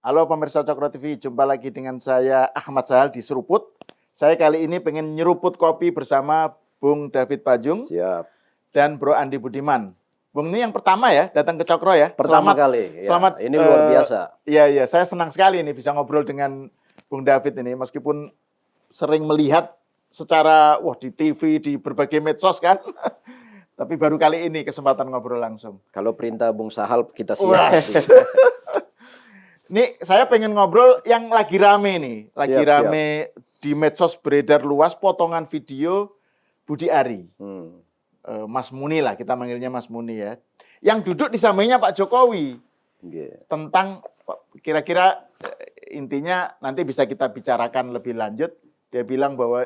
Halo pemirsa Cokro TV, jumpa lagi dengan saya Ahmad Sahal di Seruput. Saya kali ini pengen nyeruput kopi bersama Bung David Pajung. Siap. Dan Bro Andi Budiman. Bung ini yang pertama ya datang ke Cokro ya. Pertama kali. Ya, Selamat. Ini luar biasa. Iya, saya senang sekali ini bisa ngobrol dengan Bung David ini, meskipun sering melihat secara di TV, di berbagai medsos kan. Tapi baru kali ini kesempatan ngobrol langsung. Kalau perintah Bung Sahal kita siap. Nih saya pengen ngobrol yang lagi rame nih. Lagi Siap. rame di medsos beredar luas potongan video Budi Ari. Mas Muni lah, kita manggilnya Mas Muni ya. Yang duduk di sampingnya Pak Jokowi. Tentang kira-kira intinya nanti bisa kita bicarakan lebih lanjut. Dia bilang bahwa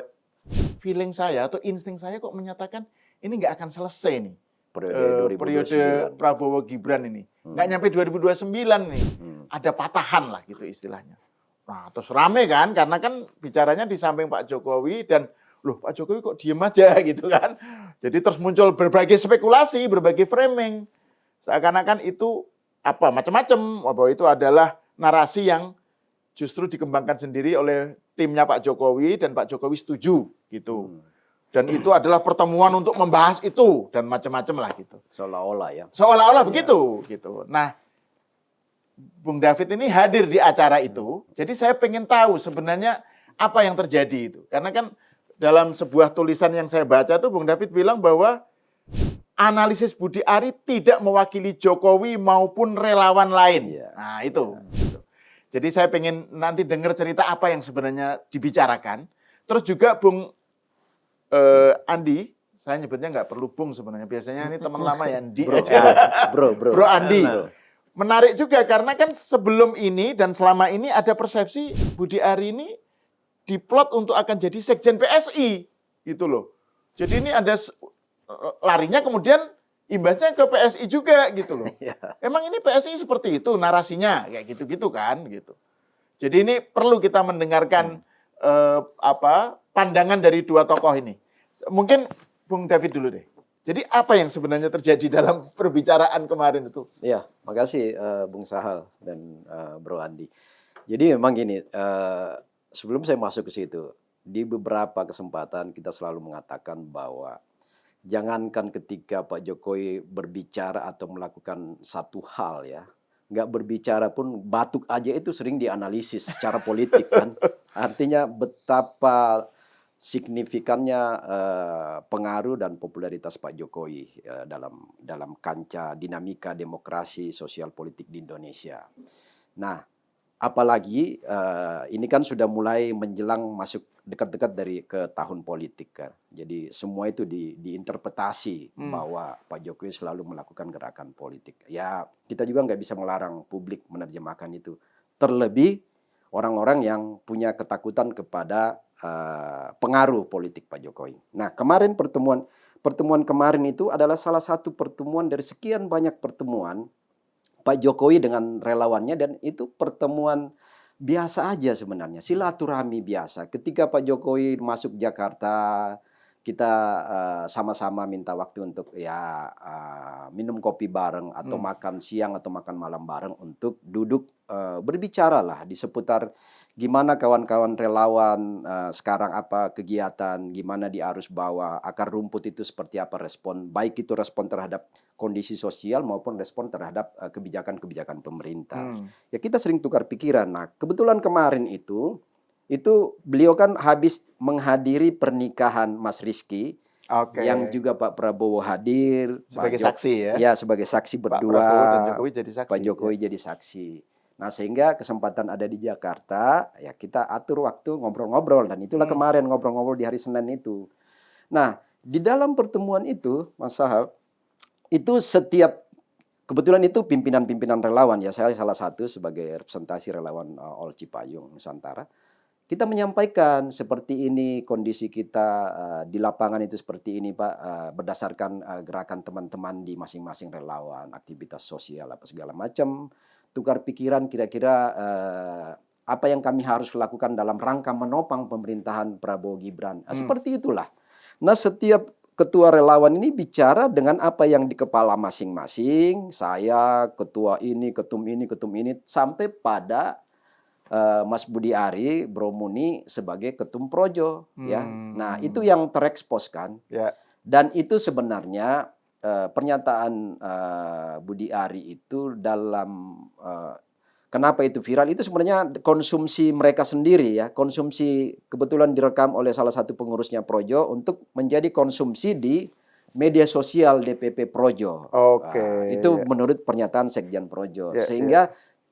feeling saya atau insting saya kok menyatakan ini nggak akan selesai nih. Periode Prabowo Gibran ini. Nggak nyampe 2029 nih. Ada patahan lah gitu istilahnya. Nah terus rame kan, karena kan bicaranya di samping Pak Jokowi dan loh Pak Jokowi kok diem aja gitu kan. Jadi terus muncul berbagai spekulasi, berbagai framing. Seakan-akan itu macam-macam. Bahwa itu adalah narasi yang justru dikembangkan sendiri oleh timnya Pak Jokowi dan Pak Jokowi setuju gitu. Dan itu adalah pertemuan untuk membahas itu dan macam-macam lah gitu. Seolah-olah ya. Seolah-olah begitu gitu. Nah, Bung David ini hadir di acara itu. Jadi saya pengen tahu sebenarnya apa yang terjadi itu. Karena kan dalam sebuah tulisan yang saya baca tuh Bung David bilang bahwa analisis Budi Ari tidak mewakili Jokowi maupun relawan lain. Nah, itu. Jadi saya pengen nanti dengar cerita apa yang sebenarnya dibicarakan. Terus juga Bung Andi, saya nyebutnya nggak perlu Bung sebenarnya. Biasanya ini teman lama ya, Andi aja. Bro Andi. Menarik juga karena kan sebelum ini dan selama ini ada persepsi Budi Ari ini diplot untuk akan jadi sekjen PSI gitu loh. Jadi ini ada larinya kemudian imbasnya ke PSI juga gitu loh. Emang ini PSI seperti itu narasinya kayak gitu-gitu kan gitu. Jadi ini perlu kita mendengarkan pandangan dari dua tokoh ini. Mungkin Bung David dulu deh. Jadi apa yang sebenarnya terjadi dalam perbicaraan kemarin itu? Iya, makasih Bung Sahal dan Bro Andi. Jadi memang gini, sebelum saya masuk ke situ, di beberapa kesempatan kita selalu mengatakan bahwa jangankan ketika Pak Jokowi berbicara atau melakukan satu hal ya, nggak berbicara pun batuk aja itu sering dianalisis secara politik kan. Artinya betapa signifikannya pengaruh dan popularitas Pak Jokowi dalam kancah dinamika demokrasi sosial politik di Indonesia. Nah, apalagi ini kan sudah mulai menjelang masuk dekat-dekat dari ke tahun politik kan. Jadi semua itu diinterpretasi bahwa Pak Jokowi selalu melakukan gerakan politik. Ya kita juga nggak bisa melarang publik menerjemahkan itu. Terlebih orang-orang yang punya ketakutan kepada pengaruh politik Pak Jokowi. Nah kemarin pertemuan kemarin itu adalah salah satu pertemuan dari sekian banyak pertemuan Pak Jokowi dengan relawannya, dan itu pertemuan biasa aja sebenarnya, silaturahmi biasa. Ketika Pak Jokowi masuk Jakarta, kita sama-sama minta waktu untuk minum kopi bareng atau makan siang atau makan malam bareng untuk duduk berbicara lah di seputar gimana kawan-kawan relawan sekarang apa kegiatan, gimana di arus bawah, akar rumput itu seperti apa respon, baik itu respon terhadap kondisi sosial maupun respon terhadap kebijakan-kebijakan pemerintah. Ya kita sering tukar pikiran. Nah kebetulan kemarin itu beliau kan habis menghadiri pernikahan Mas Rizky, yang juga Pak Prabowo hadir sebagai saksi ya. Ya sebagai saksi berdua. Pak Prabowo dan Jokowi jadi saksi. Pak Jokowi jadi saksi. Nah sehingga kesempatan ada di Jakarta, ya kita atur waktu ngobrol-ngobrol, dan itulah kemarin ngobrol-ngobrol di hari Senin itu. Nah di dalam pertemuan itu Mas Sahal, itu kebetulan itu pimpinan-pimpinan relawan ya, saya salah satu sebagai representasi relawan All Cipayung Nusantara. Kita menyampaikan seperti ini kondisi kita di lapangan itu seperti ini Pak, berdasarkan gerakan teman-teman di masing-masing relawan, aktivitas sosial apa segala macam, tukar pikiran kira-kira apa yang kami harus lakukan dalam rangka menopang pemerintahan Prabowo Gibran. Seperti itulah. Nah setiap ketua relawan ini bicara dengan apa yang di kepala masing-masing, saya, ketua ini, ketum ini, sampai pada Mas Budi Ari, Bro Muni sebagai ketum Projo, ya. Nah, itu Hmm. yang terekspos kan. Ya. Dan itu sebenarnya pernyataan Budi Ari itu dalam kenapa itu viral itu sebenarnya konsumsi mereka sendiri ya, konsumsi kebetulan direkam oleh salah satu pengurusnya Projo untuk menjadi konsumsi di media sosial DPP Projo. Oke. Itu menurut pernyataan Sekjen Projo. Ya, ya. Sehingga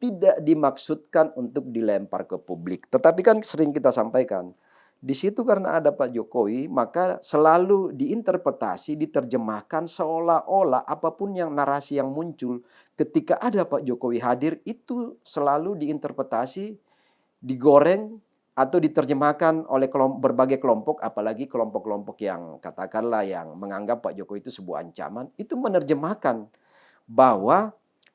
tidak dimaksudkan untuk dilempar ke publik. Tetapi kan sering kita sampaikan, di situ karena ada Pak Jokowi, maka selalu diinterpretasi, diterjemahkan seolah-olah apapun yang narasi yang muncul ketika ada Pak Jokowi hadir itu selalu diinterpretasi, digoreng atau diterjemahkan oleh berbagai kelompok, apalagi kelompok-kelompok yang katakanlah yang menganggap Pak Jokowi itu sebuah ancaman, itu menerjemahkan bahwa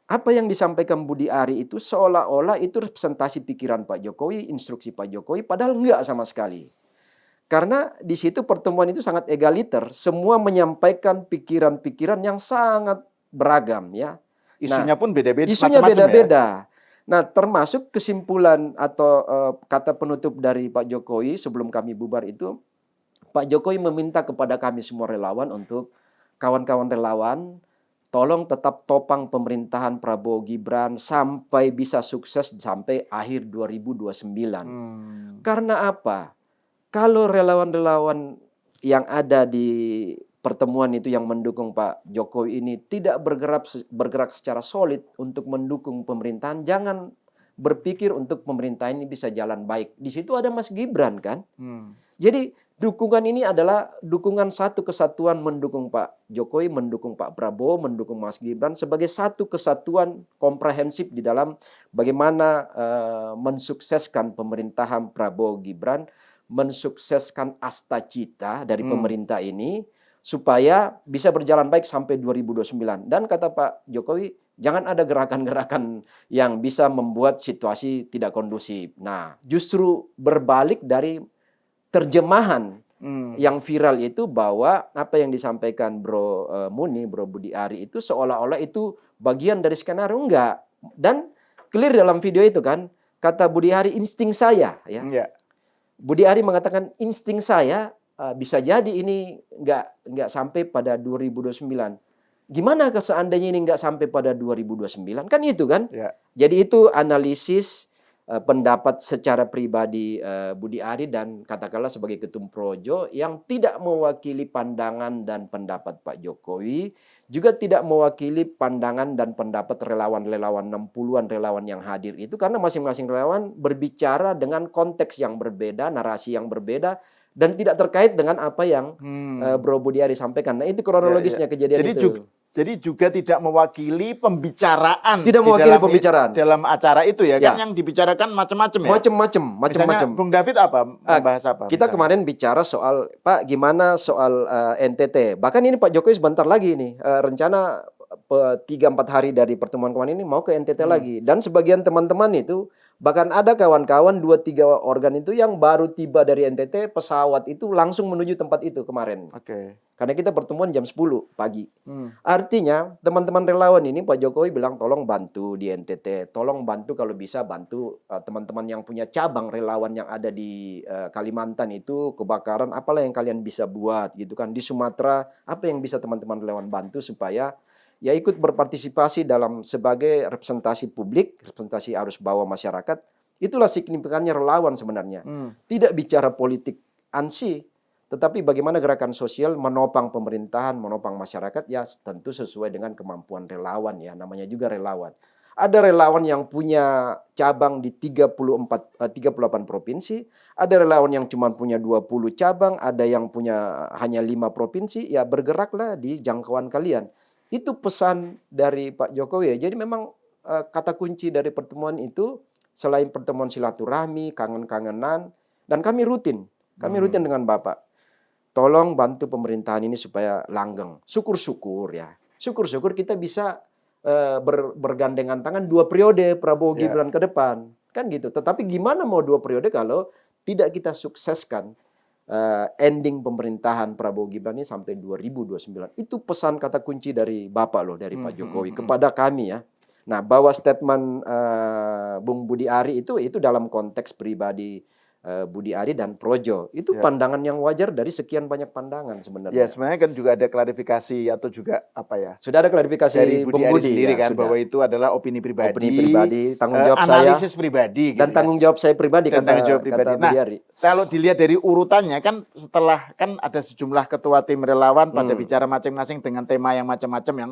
apa yang disampaikan Budi Ari itu seolah-olah itu representasi pikiran Pak Jokowi, instruksi Pak Jokowi, padahal enggak sama sekali. Karena di situ pertemuan itu sangat egaliter, semua menyampaikan pikiran-pikiran yang sangat beragam ya. Isunya Nah, pun beda-beda, isunya macam-macam ya. beda-beda. Nah, termasuk kesimpulan atau kata penutup dari Pak Jokowi sebelum kami bubar itu, Pak Jokowi meminta kepada kami semua relawan untuk kawan-kawan relawan tolong tetap topang pemerintahan Prabowo Gibran sampai bisa sukses sampai akhir 2029. Karena apa? Kalau relawan-relawan yang ada di pertemuan itu yang mendukung Pak Jokowi ini tidak bergerak secara solid untuk mendukung pemerintahan, jangan berpikir untuk pemerintahan ini bisa jalan baik. Di situ ada Mas Gibran kan? Jadi dukungan ini adalah dukungan satu kesatuan mendukung Pak Jokowi, mendukung Pak Prabowo, mendukung Mas Gibran sebagai satu kesatuan komprehensif di dalam bagaimana mensukseskan pemerintahan Prabowo Gibran, mensukseskan asta cita dari pemerintah ini supaya bisa berjalan baik sampai 2029. Dan kata Pak Jokowi, jangan ada gerakan-gerakan yang bisa membuat situasi tidak kondusif. Nah, justru berbalik dari terjemahan yang viral itu bahwa apa yang disampaikan Bro Muni, Bro Budi Ari itu seolah-olah itu bagian dari skenario, enggak. Dan clear dalam video itu kan, kata Budi Ari insting saya ya. Ya. Budi Ari mengatakan insting saya bisa jadi ini nggak sampai pada 2029. Gimana kalau seandainya ini nggak sampai pada 2029? Kan itu kan? Ya. Jadi itu analisis pendapat secara pribadi Budi Ari dan katakanlah sebagai ketum Projo yang tidak mewakili pandangan dan pendapat Pak Jokowi, juga tidak mewakili pandangan dan pendapat relawan-relawan 60-an relawan yang hadir itu, karena masing-masing relawan berbicara dengan konteks yang berbeda, narasi yang berbeda, dan tidak terkait dengan apa yang Bro Budi Ari sampaikan. Nah, itu kronologisnya kejadian Jadi itu. Jadi juga tidak mewakili pembicaraan Tidak di mewakili dalam, pembicaraan. dalam acara itu ya, Ya. kan yang dibicarakan macam-macam ya. Macam-macam. Misalnya Bung David apa? Membahas apa? Kita misalnya? kemarin bicara soal, Pak, gimana soal NTT. Bahkan ini Pak Jokowi sebentar lagi nih, rencana 3-4 hari dari pertemuan kemarin ini mau ke NTT lagi. Dan sebagian teman-teman itu, bahkan ada kawan-kawan 2-3 organ itu yang baru tiba dari NTT, pesawat itu langsung menuju tempat itu kemarin. Oke. Karena kita pertemuan jam 10 pagi. Artinya teman-teman relawan ini Pak Jokowi bilang tolong bantu di NTT. Tolong bantu kalau bisa bantu teman-teman yang punya cabang relawan yang ada di Kalimantan itu kebakaran. Apalah yang kalian bisa buat gitu kan. Di Sumatera apa yang bisa teman-teman relawan bantu supaya ya ikut berpartisipasi dalam sebagai representasi publik, representasi arus bawah masyarakat. Itulah signifikannya relawan sebenarnya. Tidak bicara politik ansih, tetapi bagaimana gerakan sosial menopang pemerintahan, menopang masyarakat, ya tentu sesuai dengan kemampuan relawan ya, namanya juga relawan. Ada relawan yang punya cabang di 38 provinsi, ada relawan yang cuma punya 20 cabang, ada yang punya hanya 5 provinsi, ya bergeraklah di jangkauan kalian. Itu pesan dari Pak Jokowi ya. Jadi memang kata kunci dari pertemuan itu selain pertemuan silaturahmi, kangen-kangenan, dan kami rutin dengan Bapak. Tolong bantu pemerintahan ini supaya langgeng. Syukur-syukur ya. Syukur-syukur kita bisa bergandengan tangan 2 periode Prabowo Gibran ke depan. Kan gitu. Tetapi gimana mau 2 periode kalau tidak kita sukseskan ending pemerintahan Prabowo Gibran ini sampai 2029. Itu pesan kata kunci dari Bapak loh, dari Pak Jokowi kepada kami ya. Nah, bahwa statement Bung Budi Ari itu dalam konteks pribadi Budi Ari dan Projo itu Ya. pandangan yang wajar dari sekian banyak pandangan Ya sebenarnya. sebenarnya kan juga ada klarifikasi atau juga apa ya Sudah ada klarifikasi dari Budi Bung Ari Budi sendiri ya, kan sudah. bahwa itu adalah opini pribadi, Opini pribadi, tanggung jawab saya analisis pribadi gitu dan tanggung jawab saya pribadi Dan tanggung jawab kata pribadi. Budi Nah, Ari. kalau dilihat dari urutannya kan setelah kan ada sejumlah ketua tim relawan pada bicara masing-masing dengan tema yang macam-macam yang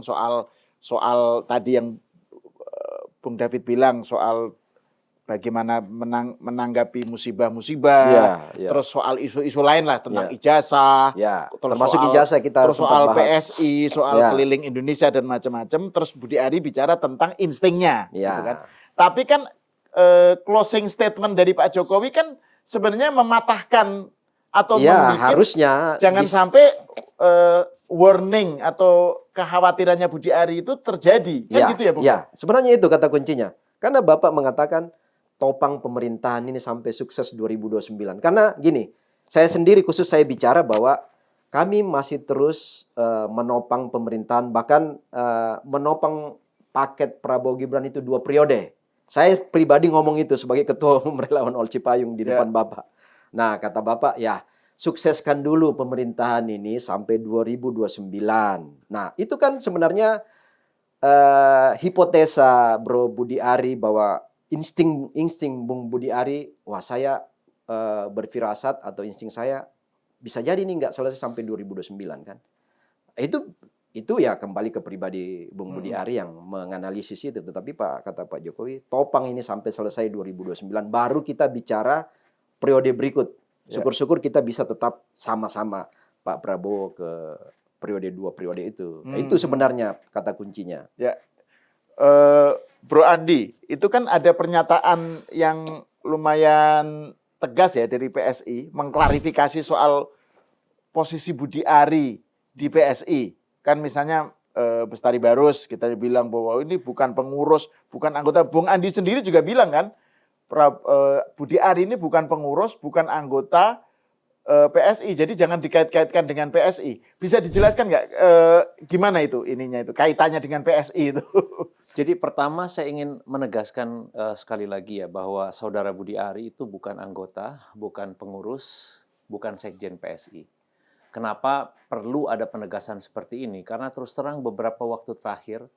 soal tadi yang Bung David bilang soal bagaimana menanggapi musibah-musibah, Ya. terus soal isu-isu lain lah tentang Ya. ijazah, Ya, terus termasuk soal, ijazah kita terus sempat soal bahas. PSI, soal Ya. keliling Indonesia dan macam-macam, terus Budi Ari bicara tentang instingnya, Ya. gitu kan. Tapi kan closing statement dari Pak Jokowi kan sebenarnya mematahkan atau Ya, membuat harusnya jangan sampai warning atau kekhawatirannya Budi Ari itu terjadi, kan gitu ya, Bung? Ya, sebenarnya itu kata kuncinya. Karena Bapak mengatakan topang pemerintahan ini sampai sukses 2029. Karena gini, saya sendiri khusus saya bicara bahwa kami masih terus menopang pemerintahan, bahkan menopang paket Prabowo Gibran itu 2 periode. Saya pribadi ngomong itu sebagai ketua umum relawan Ol Cipayung di depan Bapak. Nah, kata Bapak, ya sukseskan dulu pemerintahan ini sampai 2029. Nah, itu kan sebenarnya hipotesa Bro Budi Ari bahwa insting Bung Budi Ari, wah saya berfirasat atau insting saya bisa jadi nih nggak selesai sampai 2029 kan. Itu ya kembali ke pribadi Bung Budi Ari yang menganalisis itu. Tetapi kata Pak Jokowi, topang ini sampai selesai 2029, baru kita bicara periode berikut. Syukur-syukur kita bisa tetap sama-sama Pak Prabowo ke periode 2 periode itu. Itu sebenarnya kata kuncinya. Ya, Bro Andi, itu kan ada pernyataan yang lumayan tegas ya dari PSI mengklarifikasi soal posisi Budi Ari di PSI. Kan misalnya Bestari Barus kita bilang bahwa ini bukan pengurus, bukan anggota. Bung Andi sendiri juga bilang kan, Budi Ari ini bukan pengurus, bukan anggota PSI, jadi jangan dikait-kaitkan dengan PSI. Bisa dijelaskan nggak gimana itu ininya itu kaitannya dengan PSI itu? Jadi pertama saya ingin menegaskan sekali lagi ya bahwa Saudara Budi Ari itu bukan anggota, bukan pengurus, bukan sekjen PSI. Kenapa perlu ada penegasan seperti ini? Karena terus terang beberapa waktu terakhir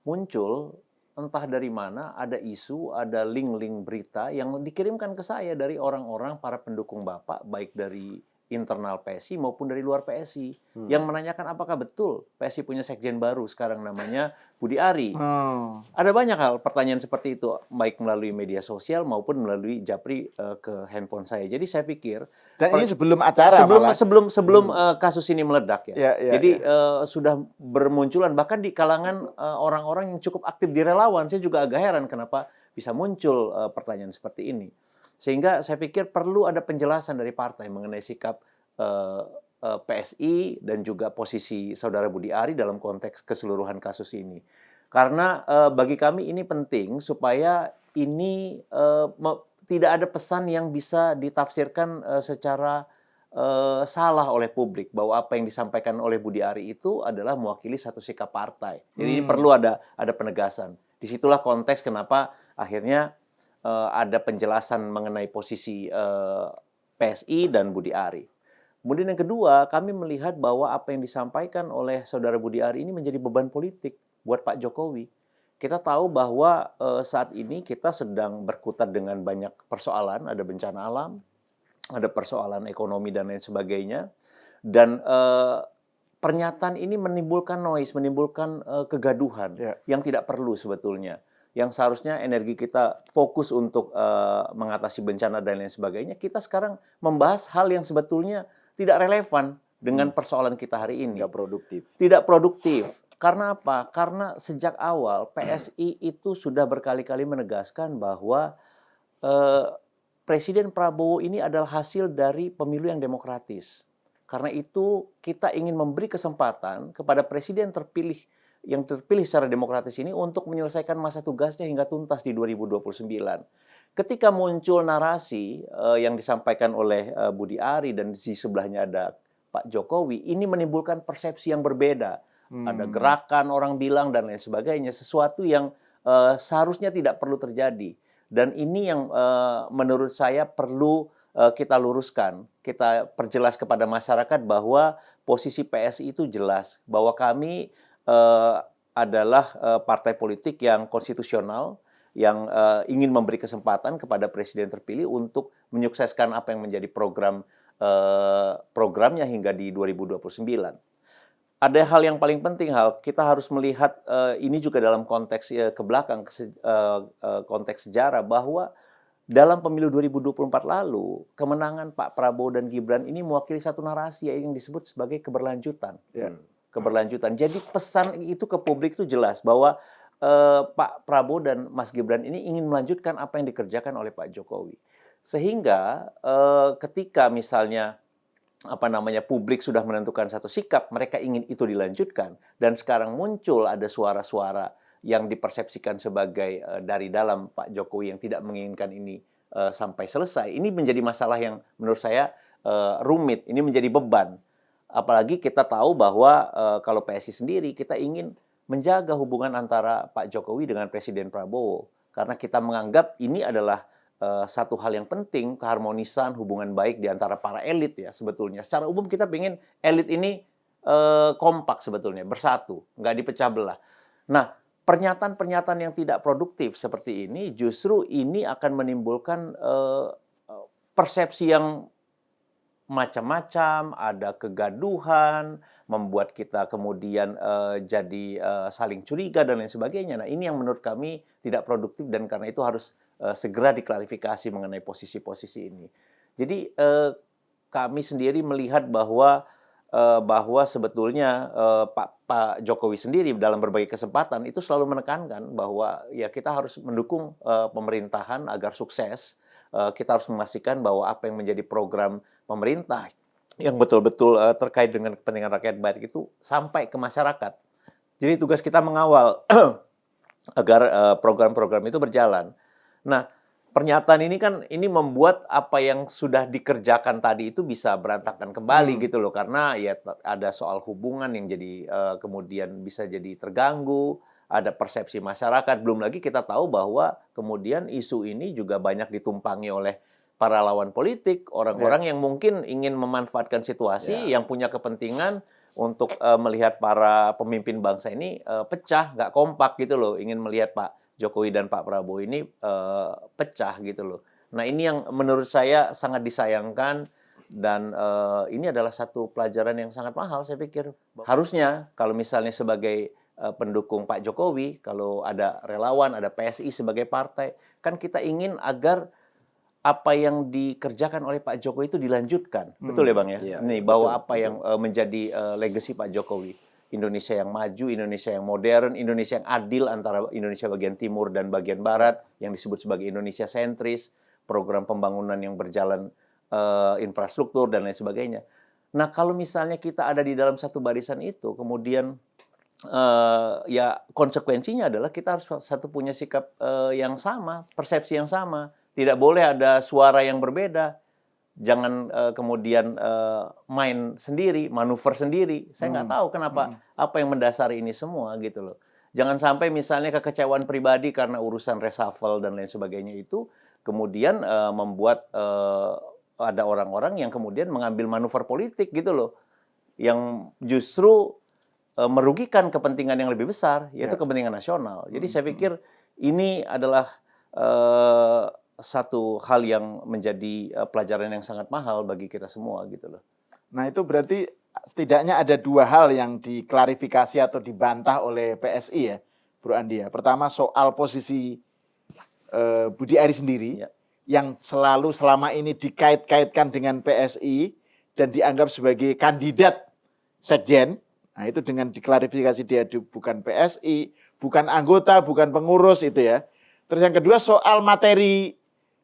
muncul entah dari mana ada isu, ada link-link berita yang dikirimkan ke saya dari orang-orang para pendukung Bapak, baik dari internal PSI maupun dari luar PSI, yang menanyakan apakah betul PSI punya sekjen baru sekarang namanya Budi Ari. Ada banyak hal pertanyaan seperti itu, baik melalui media sosial maupun melalui japri ke handphone saya. Jadi saya pikir Dan ini sebelum acara sebelum kasus ini meledak ya. Jadi sudah bermunculan bahkan di kalangan orang-orang yang cukup aktif di relawan. Saya juga agak heran kenapa bisa muncul pertanyaan seperti ini. Sehingga saya pikir perlu ada penjelasan dari partai mengenai sikap PSI dan juga posisi Saudara Budi Ari dalam konteks keseluruhan kasus ini. Karena bagi kami ini penting supaya ini tidak ada pesan yang bisa ditafsirkan secara salah oleh publik bahwa apa yang disampaikan oleh Budi Ari itu adalah mewakili satu sikap partai. Jadi ini perlu ada penegasan. Disitulah konteks kenapa akhirnya ada penjelasan mengenai posisi PSI dan Budi Ari. Kemudian yang kedua, kami melihat bahwa apa yang disampaikan oleh Saudara Budi Ari ini menjadi beban politik buat Pak Jokowi. Kita tahu bahwa saat ini kita sedang berkutat dengan banyak persoalan, ada bencana alam, ada persoalan ekonomi dan lain sebagainya. Dan pernyataan ini menimbulkan noise, menimbulkan kegaduhan yang tidak perlu sebetulnya. Yang seharusnya energi kita fokus untuk mengatasi bencana dan lain sebagainya, kita sekarang membahas hal yang sebetulnya tidak relevan dengan persoalan kita hari ini. Tidak produktif. Karena apa? Karena sejak awal PSI itu sudah berkali-kali menegaskan bahwa Presiden Prabowo ini adalah hasil dari pemilu yang demokratis. Karena itu kita ingin memberi kesempatan kepada Presiden yang terpilih secara demokratis ini untuk menyelesaikan masa tugasnya hingga tuntas di 2029. Ketika muncul narasi yang disampaikan oleh Budi Ari dan di sebelahnya ada Pak Jokowi, ini menimbulkan persepsi yang berbeda. Ada gerakan orang bilang dan lain sebagainya, sesuatu yang seharusnya tidak perlu terjadi. Dan ini yang menurut saya perlu kita luruskan, kita perjelas kepada masyarakat bahwa posisi PSI itu jelas, bahwa kami adalah partai politik yang konstitusional, yang ingin memberi kesempatan kepada presiden terpilih untuk menyukseskan apa yang menjadi programnya hingga di 2029. Ada hal yang paling penting, kita harus melihat ini juga dalam konteks ke belakang, konteks sejarah, bahwa dalam pemilu 2024 lalu, kemenangan Pak Prabowo dan Gibran ini mewakili satu narasi yang disebut sebagai keberlanjutan. Ya. Keberlanjutan. Jadi pesan itu ke publik itu jelas bahwa Pak Prabowo dan Mas Gibran ini ingin melanjutkan apa yang dikerjakan oleh Pak Jokowi. Sehingga ketika misalnya publik sudah menentukan satu sikap, mereka ingin itu dilanjutkan, dan sekarang muncul ada suara-suara yang dipersepsikan sebagai dari dalam Pak Jokowi yang tidak menginginkan ini sampai selesai. Ini menjadi masalah yang menurut saya rumit, ini menjadi beban. Apalagi kita tahu bahwa kalau PSI sendiri, kita ingin menjaga hubungan antara Pak Jokowi dengan Presiden Prabowo, karena kita menganggap ini adalah satu hal yang penting, keharmonisan hubungan baik di antara para elit ya sebetulnya. Secara umum kita ingin elit ini kompak sebetulnya, bersatu, nggak dipecah belah. Nah, pernyataan-pernyataan yang tidak produktif seperti ini justru ini akan menimbulkan persepsi yang macam-macam, ada kegaduhan, membuat kita kemudian jadi saling curiga dan lain sebagainya. Nah, ini yang menurut kami tidak produktif, dan karena itu harus segera diklarifikasi mengenai posisi-posisi ini. Jadi kami sendiri melihat bahwa sebetulnya Pak Jokowi sendiri dalam berbagai kesempatan itu selalu menekankan bahwa ya kita harus mendukung pemerintahan agar sukses. Kita harus memastikan bahwa apa yang menjadi program pemerintah yang betul-betul terkait dengan kepentingan rakyat baik itu sampai ke masyarakat. Jadi tugas kita mengawal agar program-program itu berjalan. Nah, pernyataan ini kan membuat apa yang sudah dikerjakan tadi itu bisa berantakan kembali gitu loh, karena ya ada soal hubungan yang jadi kemudian bisa jadi terganggu, ada persepsi masyarakat, belum lagi kita tahu bahwa kemudian isu ini juga banyak ditumpangi oleh para lawan politik, orang-orang yang mungkin ingin memanfaatkan situasi, yang punya kepentingan untuk melihat para pemimpin bangsa ini pecah, nggak kompak gitu loh, ingin melihat Pak Jokowi dan Pak Prabowo ini pecah gitu loh. Nah, ini yang menurut saya sangat disayangkan, dan ini adalah satu pelajaran yang sangat mahal saya pikir. Harusnya kalau misalnya sebagai pendukung Pak Jokowi, kalau ada relawan, ada PSI sebagai partai, kan kita ingin agar apa yang dikerjakan oleh Pak Jokowi itu dilanjutkan. Betul ya Bang ya? Iya, Nih, betul, bahwa apa betul. yang menjadi legacy Pak Jokowi. Indonesia yang maju, Indonesia yang modern, Indonesia yang adil antara Indonesia bagian timur dan bagian barat, yang disebut sebagai Indonesia sentris, program pembangunan yang berjalan infrastruktur dan lain sebagainya. Nah, kalau misalnya kita ada di dalam satu barisan itu, kemudian ya konsekuensinya adalah kita harus punya sikap yang sama, persepsi yang sama. Tidak boleh ada suara yang berbeda. Jangan kemudian main sendiri, manuver sendiri. Saya nggak tahu kenapa, apa yang mendasari ini semua gitu loh. Jangan sampai misalnya kekecewaan pribadi karena urusan reshuffle dan lain sebagainya itu kemudian membuat ada orang-orang yang kemudian mengambil manuver politik gitu loh, yang justru merugikan kepentingan yang lebih besar, yaitu kepentingan nasional. Jadi saya pikir ini adalah satu hal yang menjadi pelajaran yang sangat mahal bagi kita semua gitu loh. Nah, itu berarti setidaknya ada dua hal yang diklarifikasi atau dibantah oleh PSI ya, Bro Andi ya. Pertama soal posisi Budi Ari sendiri yang selalu selama ini dikait-kaitkan dengan PSI dan dianggap sebagai kandidat sekjen. Nah, itu dengan diklarifikasi dia bukan PSI, bukan anggota, bukan pengurus itu ya. Terus yang kedua soal materi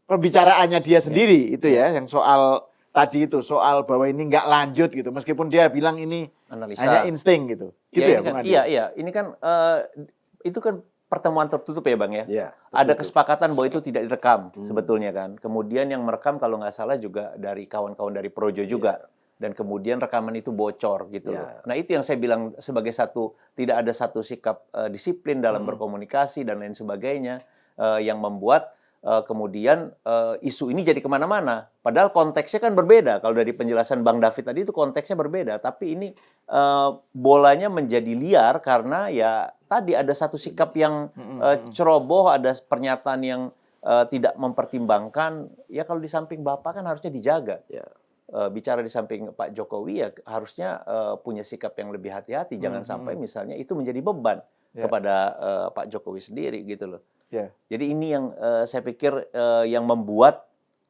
pembicaraannya dia sendiri itu ya, yang soal tadi itu, soal bahwa ini nggak lanjut gitu, meskipun dia bilang ini Analisa. hanya insting gitu. Gitu ya, Bung Andi? Iya, ini kan itu kan pertemuan tertutup ya Bang ya. Iya, Ada tertutup. kesepakatan bahwa itu tidak direkam sebetulnya kan. Kemudian yang merekam kalau nggak salah juga dari kawan-kawan dari Projo juga. dan kemudian rekaman itu bocor gitu loh. Ya. Nah, itu yang saya bilang sebagai tidak ada satu sikap disiplin dalam berkomunikasi dan lain sebagainya yang membuat kemudian isu ini jadi kemana-mana. Padahal konteksnya kan berbeda. Kalau dari penjelasan Bang David tadi itu konteksnya berbeda. Tapi ini bolanya menjadi liar karena ya tadi ada satu sikap yang ceroboh, ada pernyataan yang tidak mempertimbangkan. Ya kalau di samping Bapak kan harusnya dijaga. Ya. Bicara di samping Pak Jokowi ya harusnya punya sikap yang lebih hati-hati. Jangan sampai misalnya itu menjadi beban kepada Pak Jokowi sendiri gitu loh. Ya. Jadi ini yang saya pikir yang membuat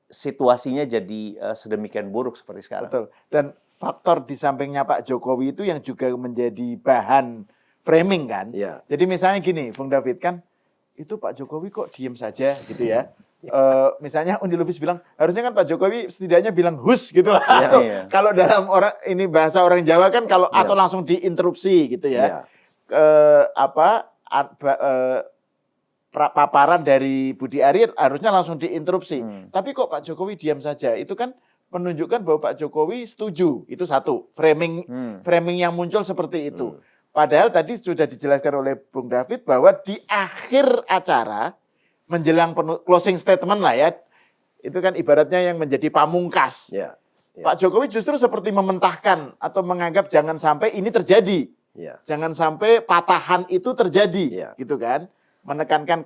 situasinya jadi sedemikian buruk seperti sekarang. Betul. Dan faktor di sampingnya Pak Jokowi itu yang juga menjadi bahan framing kan. Ya. Jadi misalnya gini, Bung David kan, itu Pak Jokowi kok diem saja gitu ya. Misalnya Undi Lubis bilang, harusnya kan Pak Jokowi setidaknya bilang hus gitu lah. Ya, Atau iya. kalau dalam ini bahasa orang Jawa kan kalau Ya. atau langsung diinterupsi gitu ya. Paparan dari Budi Ari harusnya langsung diinterupsi. Tapi kok Pak Jokowi diam saja? Itu kan menunjukkan bahwa Pak Jokowi setuju. Itu satu, framing yang muncul seperti itu. Padahal tadi sudah dijelaskan oleh Bung David bahwa di akhir acara menjelang closing statement lah ya, itu kan ibaratnya yang menjadi pamungkas. Ya. Ya. Pak Jokowi justru seperti mementahkan atau menganggap jangan sampai ini terjadi. Ya. Jangan sampai patahan itu terjadi, Ya. gitu kan. Menekankan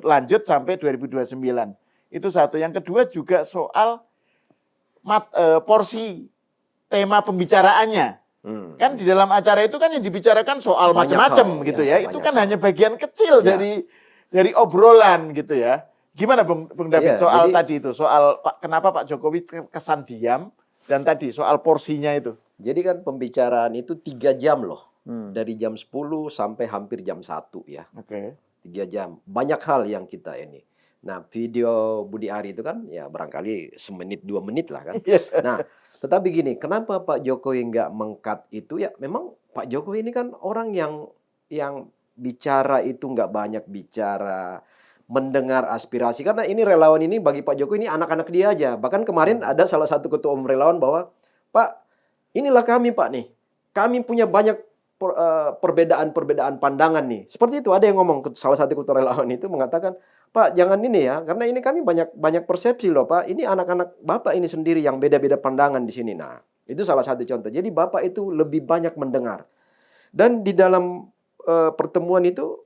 lanjut sampai 2029. Itu satu. Yang kedua juga soal porsi tema pembicaraannya. Kan di dalam acara itu kan yang dibicarakan soal Banyak macam-macam hal, gitu ya, ya. Itu banyak kan hal. hanya bagian kecil Ya. dari obrolan gitu ya. Gimana Bung David Ya, soal jadi- tadi itu, soal kenapa Pak Jokowi kesan diam dan tadi soal porsinya itu. Jadi kan pembicaraan itu 3 jam loh. Dari jam 10 sampai hampir jam 1 ya. Oke. 3 jam. Banyak hal yang kita ini. Nah, video Budi Ari itu kan ya barangkali semenit 2 menit lah kan. Nah, tetapi gini, kenapa Pak Jokowi nggak meng-cut itu? Ya memang Pak Jokowi ini kan orang yang bicara itu nggak banyak bicara, mendengar aspirasi. Karena ini relawan ini bagi Pak Jokowi ini anak-anak dia aja. Bahkan kemarin ada salah satu ketua umum relawan bahwa, Pak, inilah kami Pak nih. Kami punya banyak perbedaan-perbedaan pandangan nih. Seperti itu ada yang ngomong, salah satu ketua relawan itu mengatakan, Pak jangan ini ya, karena ini kami banyak persepsi loh Pak. Ini anak-anak Bapak ini sendiri yang beda-beda pandangan di sini. Nah, itu salah satu contoh. Jadi Bapak itu lebih banyak mendengar. Dan di dalam pertemuan itu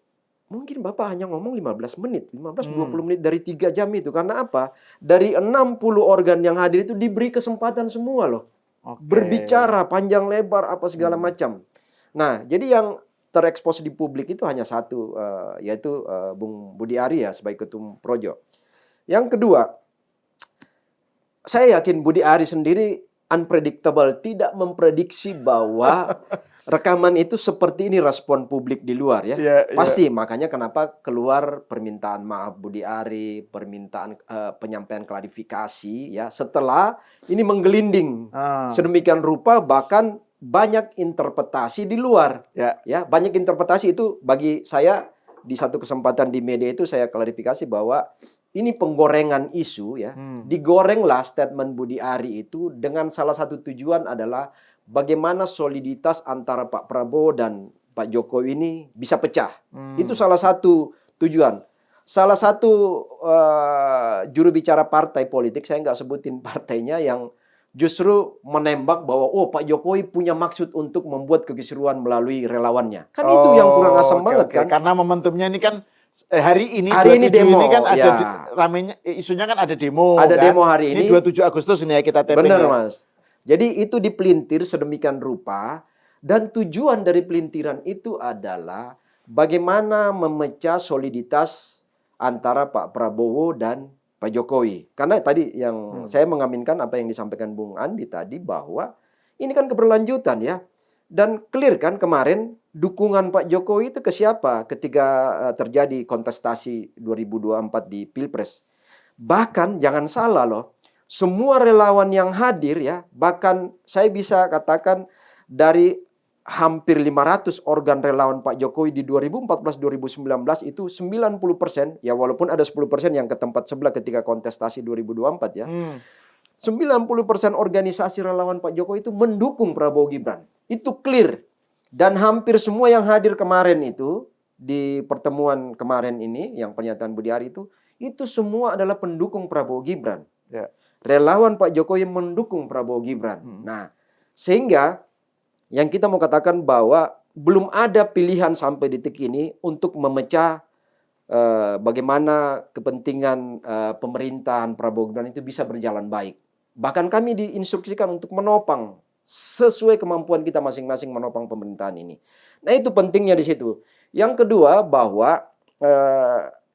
mungkin Bapak hanya ngomong 15 menit, 15-20 menit dari 3 jam itu. Karena apa? Dari 60 organ yang hadir itu diberi kesempatan semua loh. Oke. Berbicara panjang lebar apa segala macam. Nah, jadi yang terekspos di publik itu hanya satu, yaitu Bung Budi Ari ya sebagai ketum Projo. Yang kedua, saya yakin Budi Ari sendiri unpredictable, tidak memprediksi bahwa rekaman itu seperti ini respon publik di luar ya. Iya, iya. Pasti, makanya kenapa keluar permintaan maaf Budi Ari, permintaan penyampaian klarifikasi ya setelah ini menggelinding sedemikian rupa, bahkan banyak interpretasi di luar. Ya, banyak interpretasi itu bagi saya di satu kesempatan di media itu saya klarifikasi bahwa ini penggorengan isu ya. Digorenglah statement Budi Ari itu dengan salah satu tujuan adalah bagaimana soliditas antara Pak Prabowo dan Pak Jokowi ini bisa pecah. Itu salah satu tujuan. Salah satu juru bicara partai politik, saya nggak sebutin partainya, yang justru menembak bahwa Pak Jokowi punya maksud untuk membuat kekisruan melalui relawannya. Kan itu yang kurang asam banget kan. Karena momentumnya ini kan hari ini demo ini kan ada ya. ramenya isunya kan ada demo. Ada kan? demo hari ini. 27 Agustus ini ya kita taping. Benar ya. Mas. Jadi itu dipelintir sedemikian rupa, dan tujuan dari pelintiran itu adalah bagaimana memecah soliditas antara Pak Prabowo dan Pak Jokowi. Karena tadi yang saya mengaminkan apa yang disampaikan Bung Andi tadi, bahwa ini kan keberlanjutan ya. Dan clear kan kemarin dukungan Pak Jokowi itu ke siapa ketika terjadi kontestasi 2024 di Pilpres. Bahkan jangan salah loh, semua relawan yang hadir ya, bahkan saya bisa katakan dari hampir 500 organ relawan Pak Jokowi di 2014-2019 itu 90%, ya walaupun ada 10% yang ke tempat sebelah ketika kontestasi 2024 ya. 90% organisasi relawan Pak Jokowi itu mendukung Prabowo Gibran. Itu clear. Dan hampir semua yang hadir kemarin itu, di pertemuan kemarin ini, yang pernyataan Budi Ari itu semua adalah pendukung Prabowo Gibran. Ya. Relawan Pak Jokowi mendukung Prabowo Gibran. Nah, sehingga yang kita mau katakan bahwa belum ada pilihan sampai detik ini untuk memecah bagaimana kepentingan pemerintahan Prabowo Gibran itu bisa berjalan baik. Bahkan kami diinstruksikan untuk menopang sesuai kemampuan kita masing-masing menopang pemerintahan ini. Nah, itu pentingnya di situ. Yang kedua bahwa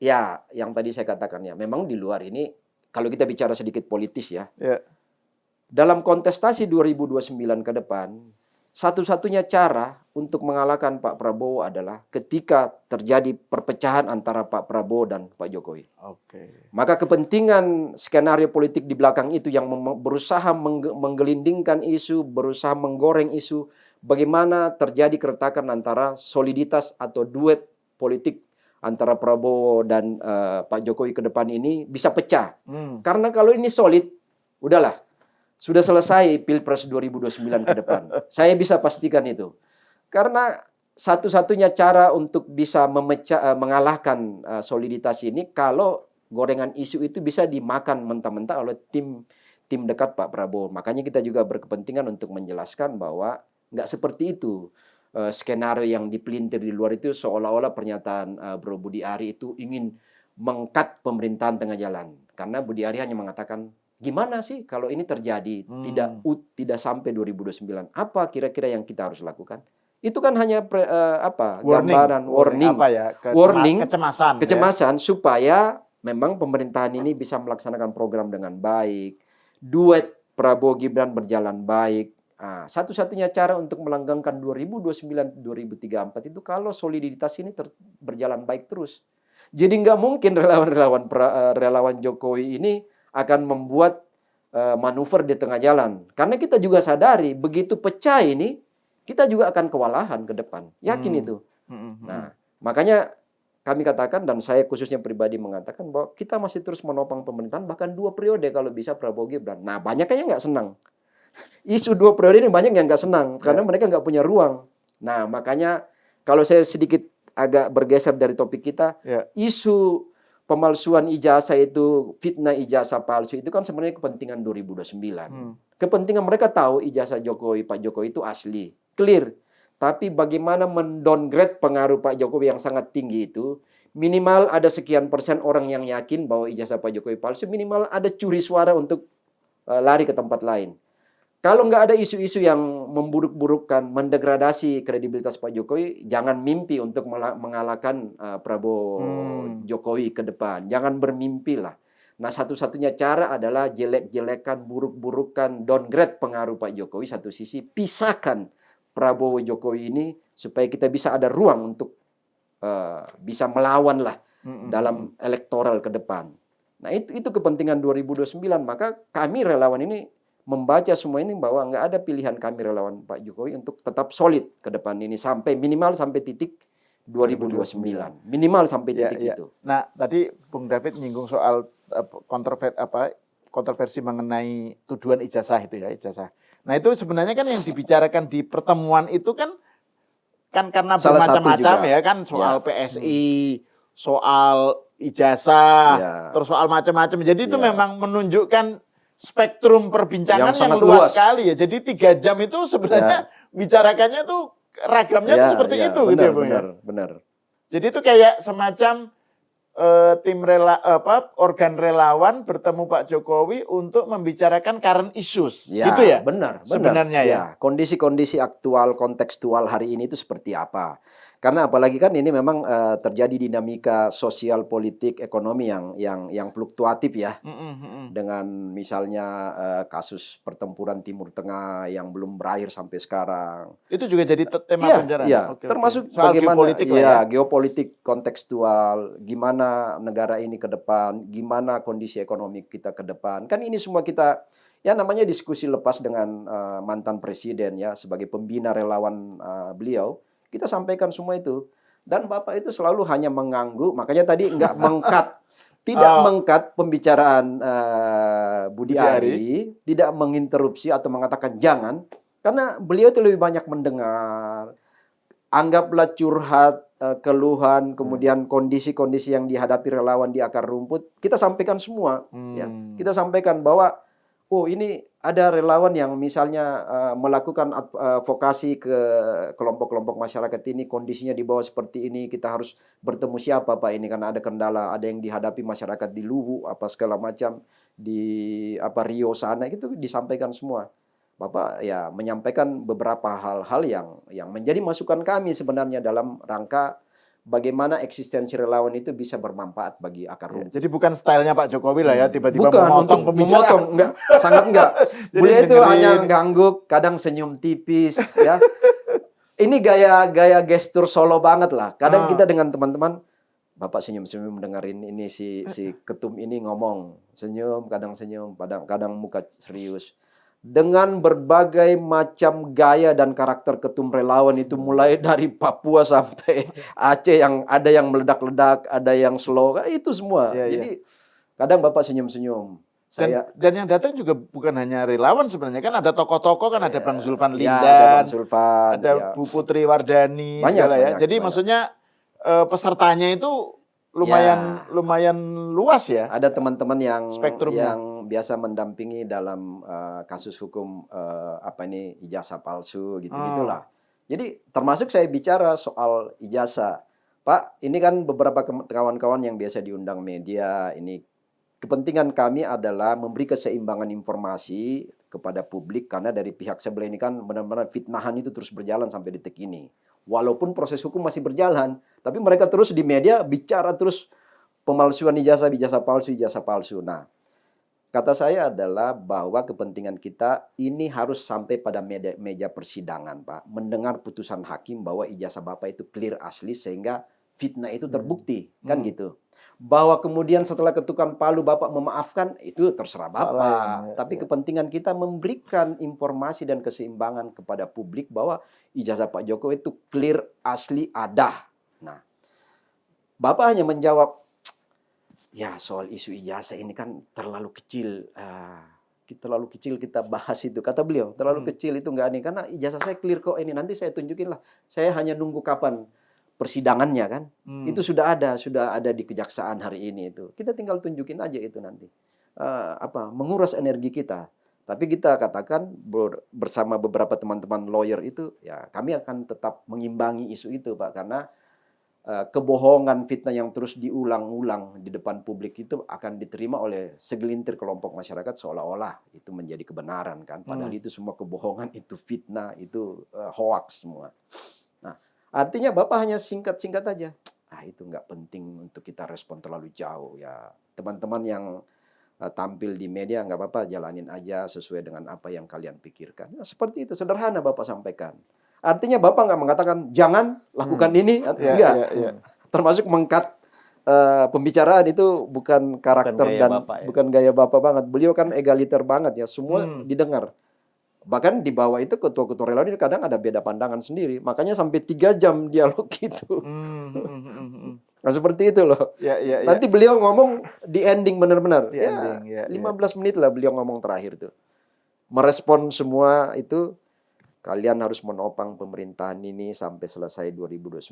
ya yang tadi saya katakan ya, memang di luar ini kalau kita bicara sedikit politis ya. Ya. Dalam kontestasi 2029 ke depan, satu-satunya cara untuk mengalahkan Pak Prabowo adalah ketika terjadi perpecahan antara Pak Prabowo dan Pak Jokowi. Oke. Maka kepentingan skenario politik di belakang itu yang berusaha menggelindingkan isu, berusaha menggoreng isu, bagaimana terjadi keretakan antara soliditas atau duet politik antara Prabowo dan Pak Jokowi ke depan ini bisa pecah. Karena kalau ini solid, udahlah. Sudah selesai Pilpres 2029 ke depan. Saya bisa pastikan itu. Karena satu-satunya cara untuk bisa mengalahkan soliditas ini kalau gorengan isu itu bisa dimakan mentah-mentah oleh tim dekat Pak Prabowo. Makanya kita juga berkepentingan untuk menjelaskan bahwa nggak seperti itu. Skenario yang dipelintir di luar itu seolah-olah pernyataan Bro Budi Ari itu ingin mengkat pemerintahan tengah jalan. Karena Budi Ari hanya mengatakan, gimana sih kalau ini terjadi tidak sampai 2029? Apa kira-kira yang kita harus lakukan? Itu kan hanya gambaran warning, apa ya? kecemasan supaya memang pemerintahan ini bisa melaksanakan program dengan baik, duet Prabowo Gibran berjalan baik. Nah, satu-satunya cara untuk melanggengkan 2029-2034 itu kalau soliditas ini berjalan baik terus. Jadi nggak mungkin relawan Jokowi ini akan membuat manuver di tengah jalan. Karena kita juga sadari, begitu pecah ini, kita juga akan kewalahan ke depan. Yakin itu. Nah, makanya kami katakan, dan saya khususnya pribadi mengatakan, bahwa kita masih terus menopang pemerintahan, bahkan 2 periode kalau bisa Prabowo Gibran. Nah, banyak yang nggak senang. Isu 2 periode ini banyak yang nggak senang, karena mereka nggak punya ruang. Nah, makanya kalau saya sedikit agak bergeser dari topik kita, isu pemalsuan ijazah itu, fitnah ijazah palsu itu kan sebenarnya kepentingan 2029. Kepentingan mereka tahu ijazah Pak Jokowi itu asli, clear. Tapi bagaimana mendowngrade pengaruh Pak Jokowi yang sangat tinggi itu, minimal ada sekian persen orang yang yakin bahwa ijazah Pak Jokowi palsu, minimal ada curi suara untuk lari ke tempat lain. Kalau nggak ada isu-isu yang memburuk-burukkan, mendegradasi kredibilitas Pak Jokowi, jangan mimpi untuk mengalahkan Prabowo Jokowi ke depan. Jangan bermimpi lah. Nah, satu-satunya cara adalah jelek-jelekan, buruk-burukan, downgrade pengaruh Pak Jokowi. Satu sisi, pisahkan Prabowo Jokowi ini supaya kita bisa ada ruang untuk bisa melawan lah dalam elektoral ke depan. Nah, itu kepentingan 2029. Maka kami relawan ini membaca semua ini bahwa nggak ada pilihan kami relawan Pak Jokowi untuk tetap solid ke depan ini minimal sampai titik 2029. Minimal sampai titik itu. Nah, tadi Bung David nyinggung soal kontroversi mengenai tuduhan ijazah itu ya, ijazah. Nah, itu sebenarnya kan yang dibicarakan di pertemuan itu kan karena bermacam-macam ya kan, soal PSI, soal ijazah, terus soal macam-macam. Jadi itu memang menunjukkan spektrum perbincangan yang luas sekali ya. Jadi 3 jam itu sebenarnya bicarakannya tuh ragamnya tuh seperti itu benar, gitu ya, Bung. Benar. Jadi itu kayak semacam organ relawan bertemu Pak Jokowi untuk membicarakan current issues. Gitu ya? Benar. Sebenarnya ya. Kondisi-kondisi aktual, kontekstual hari ini itu seperti apa? Karena apalagi kan ini memang terjadi dinamika sosial, politik, ekonomi yang fluktuatif ya. Dengan misalnya kasus pertempuran Timur Tengah yang belum berakhir sampai sekarang. Itu juga jadi tema pembicaraan. Iya, termasuk soal bagaimana geopolitik geopolitik kontekstual, gimana negara ini ke depan, gimana kondisi ekonomi kita ke depan. Kan ini semua kita namanya diskusi lepas dengan mantan presiden ya sebagai pembina relawan beliau. Kita sampaikan semua itu. Dan Bapak itu selalu hanya mengangguk, makanya tadi nggak mengkat tidak Oh. mengkat pembicaraan Budi Budi Ari, tidak menginterupsi atau mengatakan jangan, karena beliau itu lebih banyak mendengar. Anggaplah curhat, keluhan, kemudian kondisi-kondisi yang dihadapi relawan di akar rumput, kita sampaikan semua. Ya. Kita sampaikan bahwa, oh ini ada relawan yang misalnya melakukan advokasi ke kelompok-kelompok masyarakat ini, kondisinya di bawah seperti ini, kita harus bertemu siapa Pak ini, karena ada kendala, ada yang dihadapi masyarakat di Luwu, apa segala macam, di Rio sana, itu disampaikan semua. Bapak ya menyampaikan beberapa hal-hal yang menjadi masukan kami sebenarnya dalam rangka bagaimana eksistensi relawan itu bisa bermanfaat bagi akar rumput. Jadi bukan stylenya Pak Jokowi lah ya, tiba-tiba Bukan memotong untuk pembicaraan. memotong, enggak, sangat enggak. Jadi Beliau itu dengerin. hanya gangguk, kadang senyum tipis, ya. Ini gaya gestur Solo banget lah. Kadang kita dengan teman-teman, Bapak senyum-senyum dengerin ini si ketum ini ngomong, senyum, kadang muka serius. Dengan berbagai macam gaya dan karakter ketum relawan itu, mulai dari Papua sampai Aceh, yang ada yang meledak-ledak, ada yang slow, itu semua. Iya, Jadi kadang Bapak senyum-senyum. Dan yang datang juga bukan hanya relawan sebenarnya, kan ada tokoh-tokoh, kan ada Bang Zulfan Ya, ada Lindan, Bang Zulfan, ada ya. Bu Putri Wardani, Banyak, segala ya. banyak, Jadi banyak. maksudnya pesertanya itu lumayan luas ya. Ada teman-teman yang Spektrumnya. biasa mendampingi dalam kasus hukum ijazah palsu gitu-gitulah. Jadi termasuk saya bicara soal ijazah. Pak, ini kan beberapa kawan-kawan yang biasa diundang media, ini kepentingan kami adalah memberi keseimbangan informasi kepada publik, karena dari pihak sebelah ini kan benar-benar fitnahan itu terus berjalan sampai detik ini. Walaupun proses hukum masih berjalan, tapi mereka terus di media bicara terus pemalsuan ijazah palsu. Nah, kata saya adalah bahwa kepentingan kita ini harus sampai pada meja persidangan, Pak. Mendengar putusan hakim bahwa ijazah Bapak itu clear asli sehingga fitnah itu terbukti, kan gitu. Bahwa kemudian setelah ketukan palu Bapak memaafkan, itu terserah Bapak. Tapi kepentingan kita memberikan informasi dan keseimbangan kepada publik bahwa ijazah Pak Jokowi itu clear, asli, ada. Nah, Bapak hanya menjawab, ya soal isu ijazah ini kan terlalu kecil. Terlalu kecil kita bahas itu. Kata beliau, terlalu kecil itu enggak nih. Karena ijazah saya clear kok ini. Nanti saya tunjukin lah. Saya hanya nunggu kapan persidangannya kan. Itu sudah ada di kejaksaan hari ini itu. Kita tinggal tunjukin aja itu nanti. Menguras energi kita. Tapi kita katakan bersama beberapa teman-teman lawyer itu, ya kami akan tetap mengimbangi isu itu Pak. Karena kebohongan, fitnah yang terus diulang-ulang di depan publik itu akan diterima oleh segelintir kelompok masyarakat seolah-olah itu menjadi kebenaran kan. Padahal itu semua kebohongan, itu fitnah, itu hoax semua. Nah, artinya Bapak hanya singkat-singkat aja. Itu nggak penting untuk kita respon terlalu jauh ya. Teman-teman yang tampil di media nggak apa-apa, jalanin aja sesuai dengan apa yang kalian pikirkan. Nah, seperti itu, sederhana Bapak sampaikan. Artinya Bapak nggak mengatakan jangan lakukan ini, enggak. Termasuk mengkat pembicaraan itu bukan karakter dan bukan gaya Bapak banget. Beliau kan egaliter banget ya, semua didengar. Bahkan di bawah itu ketua-ketua relawan itu kadang ada beda pandangan sendiri. Makanya sampai 3 jam dialog gitu. Nah seperti itu loh. Nanti beliau ngomong di ending benar-benar. 15 menit lah beliau ngomong terakhir tuh. Merespon semua itu. Kalian harus menopang pemerintahan ini sampai selesai 2029.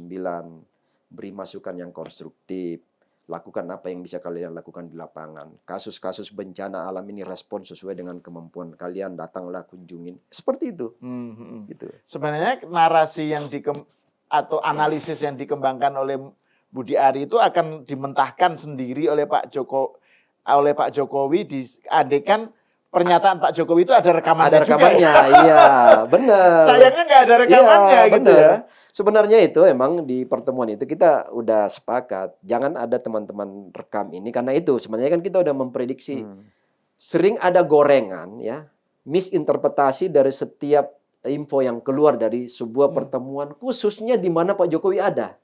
Beri masukan yang konstruktif. Lakukan apa yang bisa kalian lakukan di lapangan. Kasus-kasus bencana alam ini respon sesuai dengan kemampuan kalian. Datanglah, kunjungin. Seperti itu. Gitu. Sebenarnya narasi yang atau analisis yang dikembangkan oleh Budi Ari itu akan dimentahkan sendiri oleh Pak Jokowi diadekan pernyataan Pak Jokowi itu ada rekamannya. Ada rekamannya, iya, benar. Sayangnya nggak ada rekamannya iya, gitu benar. ya. Sebenarnya itu emang di pertemuan itu kita udah sepakat, jangan ada teman-teman rekam ini, karena itu sebenarnya kan kita udah memprediksi sering ada gorengan ya, misinterpretasi dari setiap info yang keluar dari sebuah pertemuan, khususnya di mana Pak Jokowi ada.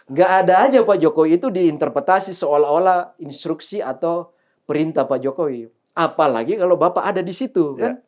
Nggak ada aja Pak Jokowi itu diinterpretasi seolah-olah instruksi atau perintah Pak Jokowi. Apalagi kalau Bapak ada di situ kan.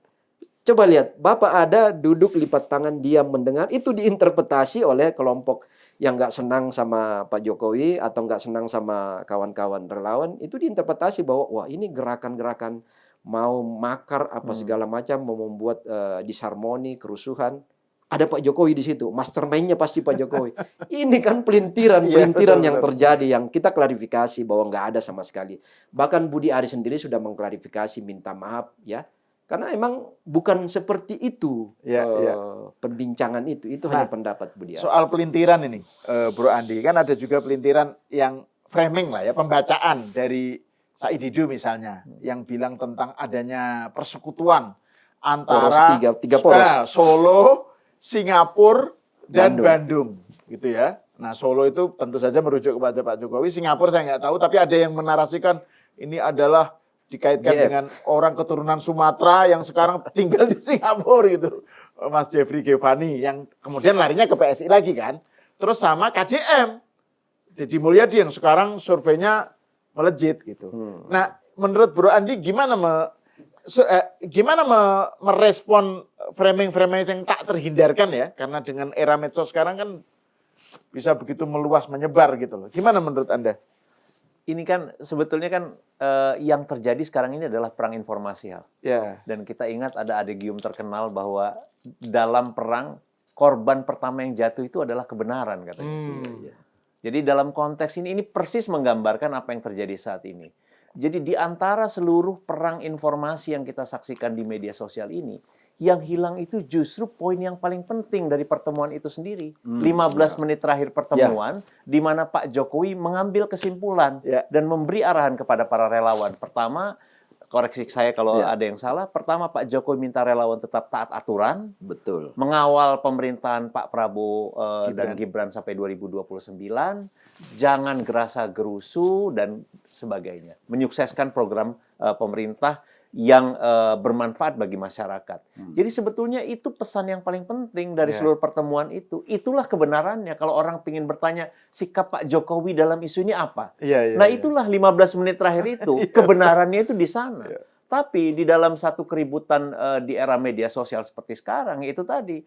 Coba lihat, Bapak ada duduk lipat tangan diam mendengar, itu diinterpretasi oleh kelompok yang nggak senang sama Pak Jokowi atau nggak senang sama kawan-kawan relawan itu diinterpretasi bahwa wah ini gerakan-gerakan mau makar apa segala macam, mau membuat disharmoni, kerusuhan. Ada Pak Jokowi di situ, mastermind-nya pasti Pak Jokowi. Ini kan pelintiran Iya, betul, yang betul. terjadi, yang kita klarifikasi bahwa nggak ada sama sekali. Bahkan Budi Ari sendiri sudah mengklarifikasi, minta maaf ya. Karena emang bukan seperti itu Iya, iya. perbincangan itu. Itu Nah, hanya pendapat Budi Ari. Soal pelintiran ini, Bro Andi, kan ada juga pelintiran yang framing lah ya, pembacaan dari Said Didu misalnya, yang bilang tentang adanya persekutuan Poros antara tiga poros. Solo, Singapura, dan Bandung, gitu ya. Nah, Solo itu tentu saja merujuk kepada Pak Jokowi, Singapura saya nggak tahu, tapi ada yang menarasikan ini adalah dikaitkan JF. dengan orang keturunan Sumatera yang sekarang tinggal di Singapura gitu. Mas Jeffrey Giovanni yang kemudian larinya ke PSI lagi kan. Terus sama KDM. Deddy Mulyadi yang sekarang surveinya melejit gitu. Nah, menurut Bro Andi gimana merespon framing-framing yang tak terhindarkan ya? Karena dengan era medsos sekarang kan bisa begitu meluas menyebar gitu loh. Gimana menurut Anda? Ini kan sebetulnya kan yang terjadi sekarang ini adalah perang informasi, Hal. Ya. Dan kita ingat ada adegium terkenal bahwa dalam perang korban pertama yang jatuh itu adalah kebenaran katanya. Jadi dalam konteks ini persis menggambarkan apa yang terjadi saat ini. Jadi di antara seluruh perang informasi yang kita saksikan di media sosial ini, yang hilang itu justru poin yang paling penting dari pertemuan itu sendiri. 15 menit terakhir pertemuan, di mana Pak Jokowi mengambil kesimpulan dan memberi arahan kepada para relawan. Pertama, koreksi saya kalau ada yang salah, pertama Pak Jokowi minta relawan tetap taat aturan, Betul. mengawal pemerintahan Pak Prabowo dan Gibran sampai 2029, jangan gerasa gerusu dan sebagainya. Menyukseskan program pemerintah yang bermanfaat bagi masyarakat. Jadi sebetulnya itu pesan yang paling penting dari seluruh pertemuan itu. Itulah kebenarannya. Kalau orang ingin bertanya, sikap Pak Jokowi dalam isu ini apa? Nah itulah 15 menit terakhir itu, kebenarannya itu di sana. Tapi di dalam satu keributan di era media sosial seperti sekarang, itu tadi,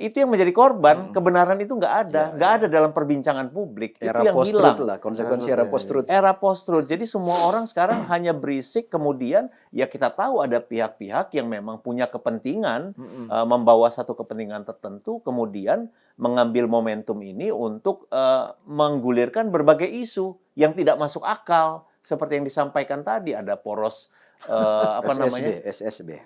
itu yang menjadi korban, kebenaran itu nggak ada dalam perbincangan publik. Era itu yang post-truth hilang. lah, konsekuensi era post-truth. Era post-truth. Jadi semua orang sekarang hanya berisik, kemudian ya kita tahu ada pihak-pihak yang memang punya kepentingan, membawa satu kepentingan tertentu, kemudian mengambil momentum ini untuk menggulirkan berbagai isu yang tidak masuk akal. Seperti yang disampaikan tadi, ada poros SSB,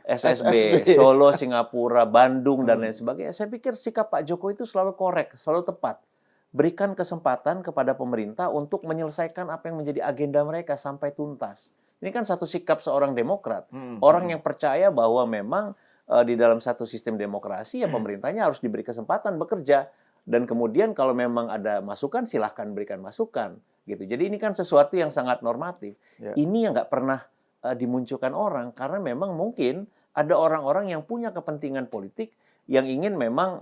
Solo, Singapura, Bandung, dan lain sebagainya. Saya pikir sikap Pak Jokowi itu selalu korek, selalu tepat. Berikan kesempatan kepada pemerintah untuk menyelesaikan apa yang menjadi agenda mereka sampai tuntas. Ini kan satu sikap seorang demokrat. Orang yang percaya bahwa memang di dalam satu sistem demokrasi, ya pemerintahnya harus diberi kesempatan bekerja. Dan kemudian kalau memang ada masukan, silahkan berikan masukan. Gitu. Jadi ini kan sesuatu yang sangat normatif. Ini yang nggak pernah dimunculkan orang karena memang mungkin ada orang-orang yang punya kepentingan politik yang ingin memang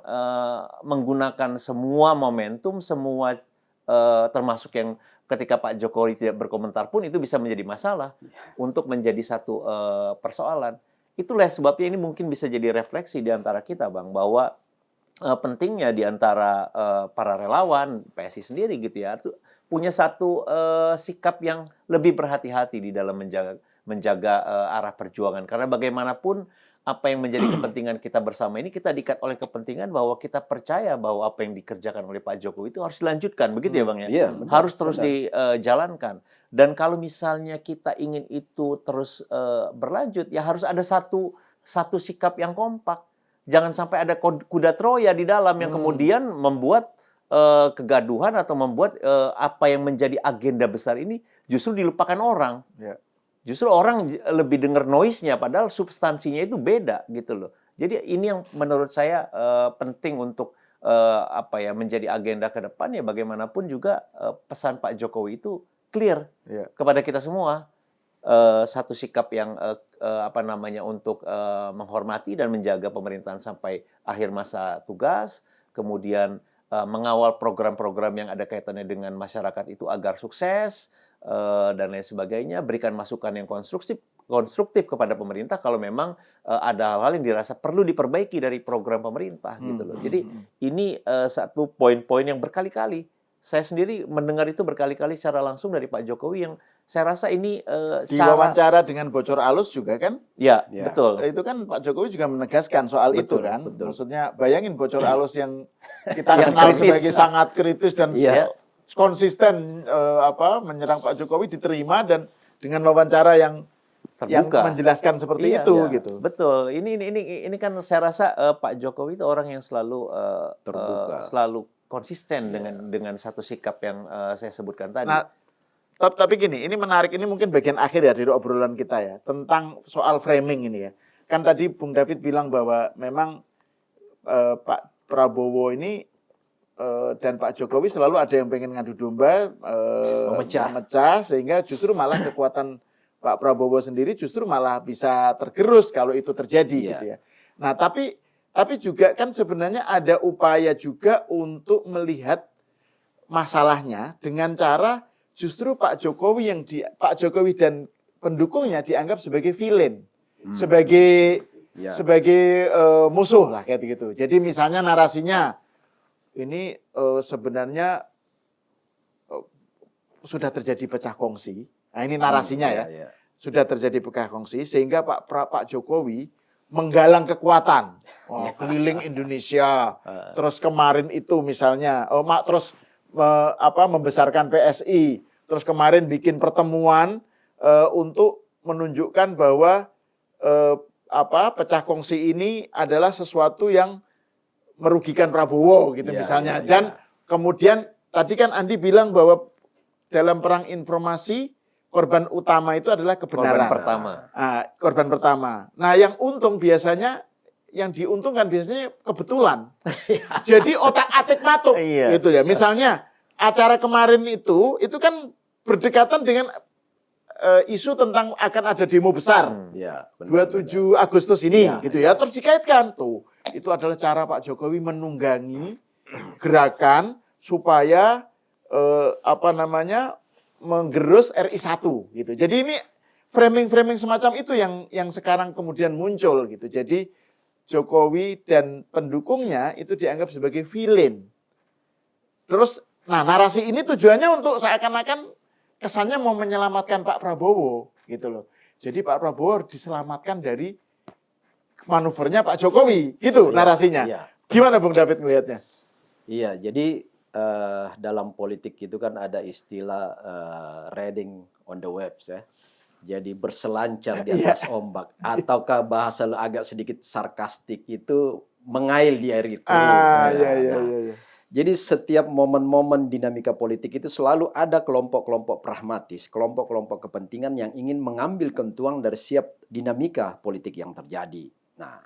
menggunakan semua momentum, semua termasuk yang ketika Pak Jokowi tidak berkomentar pun itu bisa menjadi masalah untuk menjadi satu persoalan. Itulah sebabnya ini mungkin bisa jadi refleksi di antara kita, Bang, bahwa pentingnya di antara para relawan PSI sendiri gitu ya, punya satu sikap yang lebih berhati-hati di dalam menjaga arah perjuangan. Karena bagaimanapun apa yang menjadi kepentingan kita bersama ini, kita diikat oleh kepentingan bahwa kita percaya bahwa apa yang dikerjakan oleh Pak Jokowi itu harus dilanjutkan. Begitu ya Bang ya? Iya, benar, harus terus dijalankan. Dan kalau misalnya kita ingin itu terus berlanjut, ya harus ada satu sikap yang kompak. Jangan sampai ada kuda Troya di dalam yang kemudian membuat kegaduhan atau membuat apa yang menjadi agenda besar ini justru dilupakan orang. Justru orang lebih dengar noise-nya, padahal substansinya itu beda gitu loh. Jadi ini yang menurut saya penting untuk menjadi agenda ke depan, ya bagaimanapun juga pesan Pak Jokowi itu clear kepada kita semua. Satu sikap yang untuk menghormati dan menjaga pemerintahan sampai akhir masa tugas, kemudian mengawal program-program yang ada kaitannya dengan masyarakat itu agar sukses, dan lain sebagainya, berikan masukan yang konstruktif konstruktif kepada pemerintah kalau memang ada hal-hal yang dirasa perlu diperbaiki dari program pemerintah gitu loh. Jadi ini satu poin-poin yang berkali-kali saya sendiri mendengar itu berkali-kali secara langsung dari Pak Jokowi yang saya rasa ini Di wawancara dengan bocor alus juga kan? ya, Ya. betul. Itu kan Pak Jokowi juga menegaskan soal itu Betul, kan. betul. Maksudnya bayangin bocor alus yang kita Yang kenal kritis. sebagai sangat kritis dan Iya. konsisten menyerang Pak Jokowi diterima dan dengan wawancara yang Terbuka. menjelaskan seperti Iya, itu iya. gitu. Betul. Ini kan saya rasa Pak Jokowi itu orang yang selalu Terbuka. selalu konsisten dengan satu sikap yang saya sebutkan tadi. Nah, tapi gini, ini menarik, ini mungkin bagian akhir ya dari obrolan kita ya, tentang soal framing ini ya. Kan tadi Bung David bilang bahwa memang Pak Prabowo ini dan Pak Jokowi selalu ada yang pengen ngadu domba, memecah, sehingga justru malah kekuatan Pak Prabowo sendiri justru malah bisa tergerus kalau itu terjadi Iya. gitu ya. Nah, tapi juga kan sebenarnya ada upaya juga untuk melihat masalahnya dengan cara justru Pak Jokowi dan pendukungnya dianggap sebagai villain, sebagai Ya. musuh lah kayak gitu. Jadi misalnya narasinya ini sebenarnya sudah terjadi pecah kongsi. Nah, ini narasinya ya. Ya. Sudah terjadi pecah kongsi sehingga Pak Jokowi menggalang kekuatan, keliling Indonesia, terus kemarin itu misalnya, membesarkan PSI, terus kemarin bikin pertemuan untuk menunjukkan bahwa pecah kongsi ini adalah sesuatu yang merugikan Prabowo gitu Ya, misalnya, ya, dan ya. kemudian tadi kan Andi bilang bahwa dalam perang informasi korban utama itu adalah kebenaran. Korban pertama. Nah, yang diuntungkan biasanya kebetulan. Jadi otak-atik matuk Iya. gitu ya. Misalnya acara kemarin itu kan berdekatan dengan isu tentang akan ada demo besar. Ya, benar, 27 Agustus ini Ya, gitu ya. Terus dikaitkan tuh. Itu adalah cara Pak Jokowi menunggangi gerakan supaya menggerus RI1 gitu. Jadi ini framing-framing semacam itu yang sekarang kemudian muncul gitu. Jadi Jokowi dan pendukungnya itu dianggap sebagai villain. Terus narasi ini tujuannya untuk seakan-akan kesannya mau menyelamatkan Pak Prabowo gitu loh. Jadi Pak Prabowo harus diselamatkan dari manuvernya Pak Jokowi gitu narasinya. Iya. Gimana Bung David melihatnya? Iya, jadi dalam politik itu kan ada istilah riding on the waves ya. Jadi berselancar di atas ombak, ataukah bahasa agak sedikit sarkastik itu mengail di air keruh. Iya. Jadi setiap momen-momen dinamika politik itu selalu ada kelompok-kelompok pragmatis, kelompok-kelompok kepentingan yang ingin mengambil keuntungan dari setiap dinamika politik yang terjadi. Nah,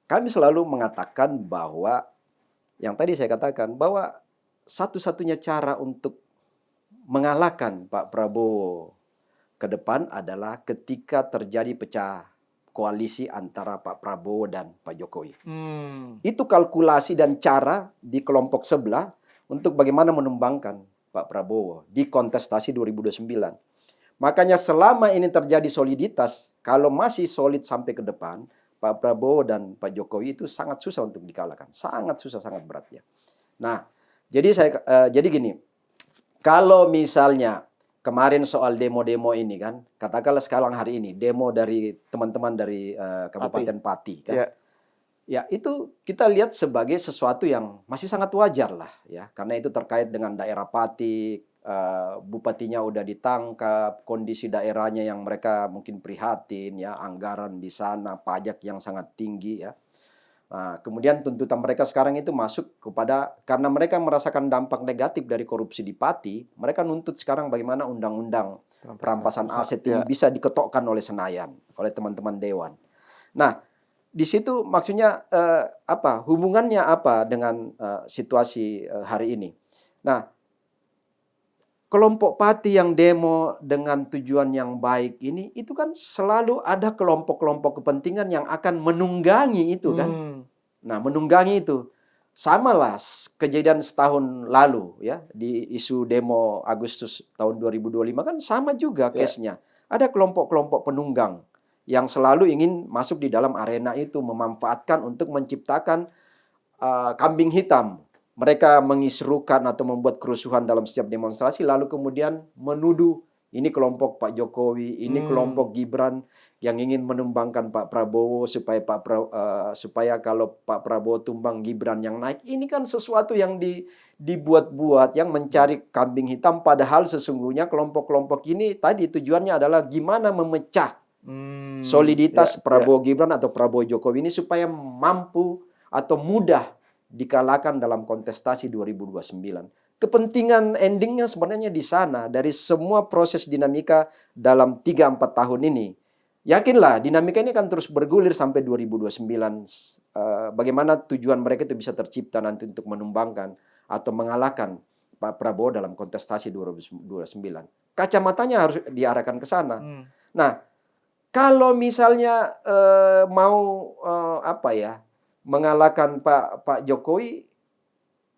kami selalu mengatakan bahwa yang tadi saya katakan bahwa satu-satunya cara untuk mengalahkan Pak Prabowo ke depan adalah ketika terjadi pecah koalisi antara Pak Prabowo dan Pak Jokowi. Itu kalkulasi dan cara di kelompok sebelah untuk bagaimana menumbangkan Pak Prabowo di kontestasi 2029. Makanya selama ini terjadi soliditas, kalau masih solid sampai ke depan, Pak Prabowo dan Pak Jokowi itu sangat susah untuk dikalahkan. Sangat susah, sangat berat ya. Nah, jadi gini, kalau misalnya kemarin soal demo-demo ini kan, katakanlah sekarang hari ini demo dari teman-teman dari Kabupaten Pati kan. Ya. Ya, itu kita lihat sebagai sesuatu yang masih sangat wajar lah ya, karena itu terkait dengan daerah Pati, bupatinya udah ditangkap, kondisi daerahnya yang mereka mungkin prihatin ya, anggaran di sana, pajak yang sangat tinggi ya. Nah, kemudian tuntutan mereka sekarang itu masuk kepada, karena mereka merasakan dampak negatif dari korupsi di Pati, mereka nuntut sekarang bagaimana undang-undang perampasan aset ini bisa diketokkan oleh Senayan, oleh teman-teman Dewan. Nah, di situ maksudnya hubungannya apa dengan situasi hari ini? Nah, kelompok Pati yang demo dengan tujuan yang baik ini, itu kan selalu ada kelompok-kelompok kepentingan yang akan menunggangi itu kan. Nah, menunggangi itu. Sama lah kejadian setahun lalu ya, di isu demo Agustus tahun 2025 kan sama juga case-nya. ada kelompok-kelompok penunggang yang selalu ingin masuk di dalam arena itu, memanfaatkan untuk menciptakan kambing hitam. Mereka mengisrukan atau membuat kerusuhan dalam setiap demonstrasi, lalu kemudian menuduh ini kelompok Pak Jokowi, ini kelompok Gibran yang ingin menumbangkan Pak Prabowo supaya kalau Pak Prabowo tumbang Gibran yang naik. Ini kan sesuatu yang dibuat-buat, yang mencari kambing hitam, padahal sesungguhnya kelompok-kelompok ini tadi tujuannya adalah gimana memecah soliditas Prabowo Gibran atau Prabowo Jokowi ini supaya mampu atau mudah dikalahkan dalam kontestasi 2029. Kepentingan endingnya sebenarnya di sana dari semua proses dinamika dalam 3-4 tahun ini. Yakinlah dinamika ini akan terus bergulir sampai 2029. Bagaimana tujuan mereka itu bisa tercipta nanti untuk menumbangkan atau mengalahkan Pak Prabowo dalam kontestasi 2029. Kacamatanya harus diarahkan ke sana. Nah, kalau misalnya mengalahkan Pak Jokowi,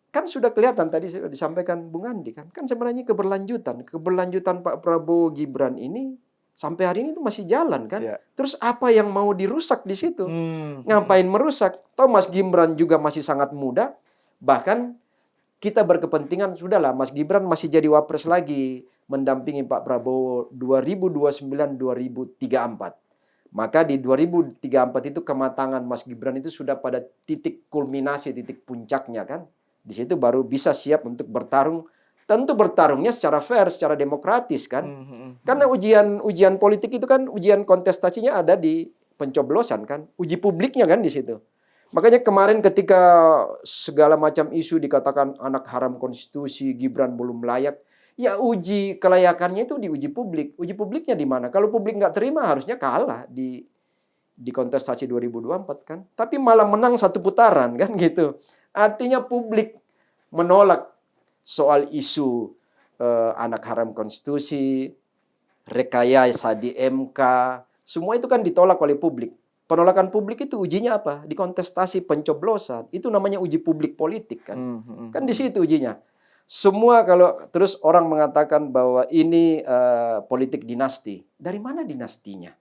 kan sudah kelihatan tadi sudah disampaikan Bung Andi kan sebenarnya keberlanjutan Pak Prabowo Gibran ini sampai hari ini itu masih jalan kan. Terus apa yang mau dirusak di situ? Ngapain merusak? Toh Mas Gibran juga masih sangat muda, bahkan kita berkepentingan sudahlah Mas Gibran masih jadi wapres lagi mendampingi Pak Prabowo 2029-2034. Maka di 2034 itu kematangan Mas Gibran itu sudah pada titik kulminasi, titik puncaknya kan. Di situ baru bisa siap untuk bertarung. Tentu bertarungnya secara fair, secara demokratis kan. Karena ujian politik itu kan, ujian kontestasinya ada di pencoblosan kan. Uji publiknya kan di situ. Makanya kemarin ketika segala macam isu dikatakan anak haram konstitusi, Gibran belum layak. Ya uji kelayakannya itu di uji publik. Uji publiknya di mana? Kalau publik nggak terima harusnya kalah di kontestasi 2024 kan. Tapi malah menang 1 putaran kan gitu. Artinya publik menolak soal isu anak haram konstitusi, rekayasa di MK. Semua itu kan ditolak oleh publik. Penolakan publik itu ujinya apa? Di kontestasi pencoblosan. Itu namanya uji publik politik kan. Kan di situ ujinya. Semua kalau terus orang mengatakan bahwa ini politik dinasti. Dari mana dinastinya?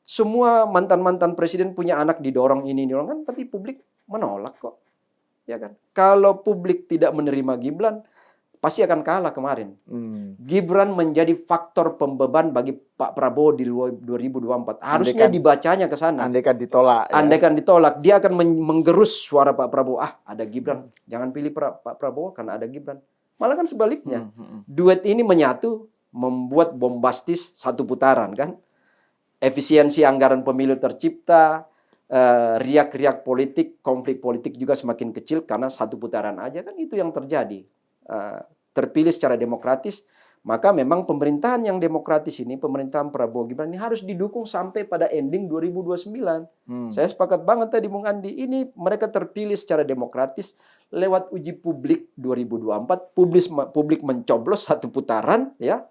Semua mantan-mantan presiden punya anak didorong kan, tapi publik menolak kok. Ya kan? Kalau publik tidak menerima Gibran, pasti akan kalah kemarin. Gibran menjadi faktor pembeban bagi Pak Prabowo di 2024. Harusnya dibacanya ke sana. Andaikan ditolak. Andaikan ditolak, dia akan menggerus suara Pak Prabowo. Ada Gibran, jangan pilih Pak Prabowo karena ada Gibran. Malah kan sebaliknya. Duet ini menyatu, membuat bombastis 1 putaran kan. Efisiensi anggaran pemilu tercipta, riak-riak politik, konflik politik juga semakin kecil karena 1 putaran aja kan itu yang terjadi. Terpilih secara demokratis, maka memang pemerintahan yang demokratis ini, pemerintahan Prabowo Gibran ini harus didukung sampai pada ending 2029. Saya sepakat banget tadi Bung Andi, ini mereka terpilih secara demokratis lewat uji publik 2024, publik mencoblos 1 putaran ya.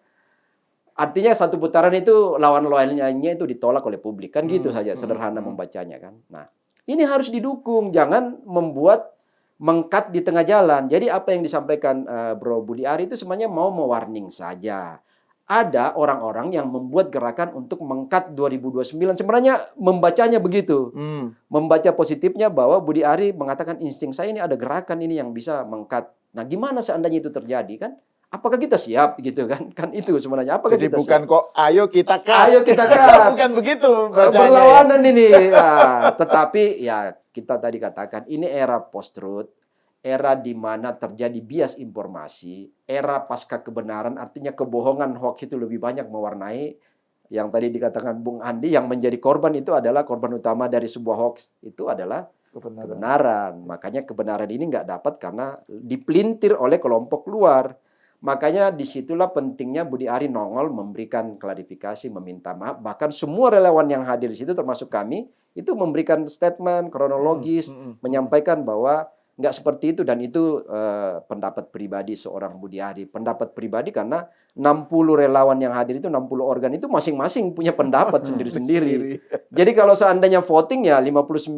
Artinya 1 putaran itu lawan-lawannya itu ditolak oleh publik kan gitu saja sederhana membacanya kan. Nah, ini harus didukung, jangan membuat mengkat di tengah jalan. Jadi apa yang disampaikan Bro Budi Ari itu sebenarnya mau mewarning saja. Ada orang-orang yang membuat gerakan untuk mengkat 2029. Sebenarnya membacanya begitu. Membaca positifnya bahwa Budi Ari mengatakan insting saya ini ada gerakan ini yang bisa mengkat. Nah, gimana seandainya itu terjadi kan? Apakah kita siap gitu kan? Kan itu sebenarnya. Apakah Jadi kita bukan siap? kok ayo kita cut. Ayo kita cut. Bukan begitu bacanya. Berlawanan ini. Nah, tetapi ya kita tadi katakan ini era post-truth. Era di mana terjadi bias informasi, era pasca kebenaran, artinya kebohongan hoax itu lebih banyak mewarnai. Yang tadi dikatakan Bung Andi, yang menjadi korban itu adalah korban utama dari sebuah hoax itu adalah kebenaran. Makanya kebenaran ini nggak dapat karena dipelintir oleh kelompok luar. Makanya disitulah pentingnya Budi Ari nongol memberikan klarifikasi, meminta maaf. Bahkan semua relawan yang hadir di situ termasuk kami itu memberikan statement kronologis, menyampaikan bahwa nggak seperti itu dan itu pendapat pribadi seorang Budi Ari. Pendapat pribadi karena 60 relawan yang hadir itu 60 organ itu masing-masing punya pendapat sendiri-sendiri. Jadi kalau seandainya voting ya 59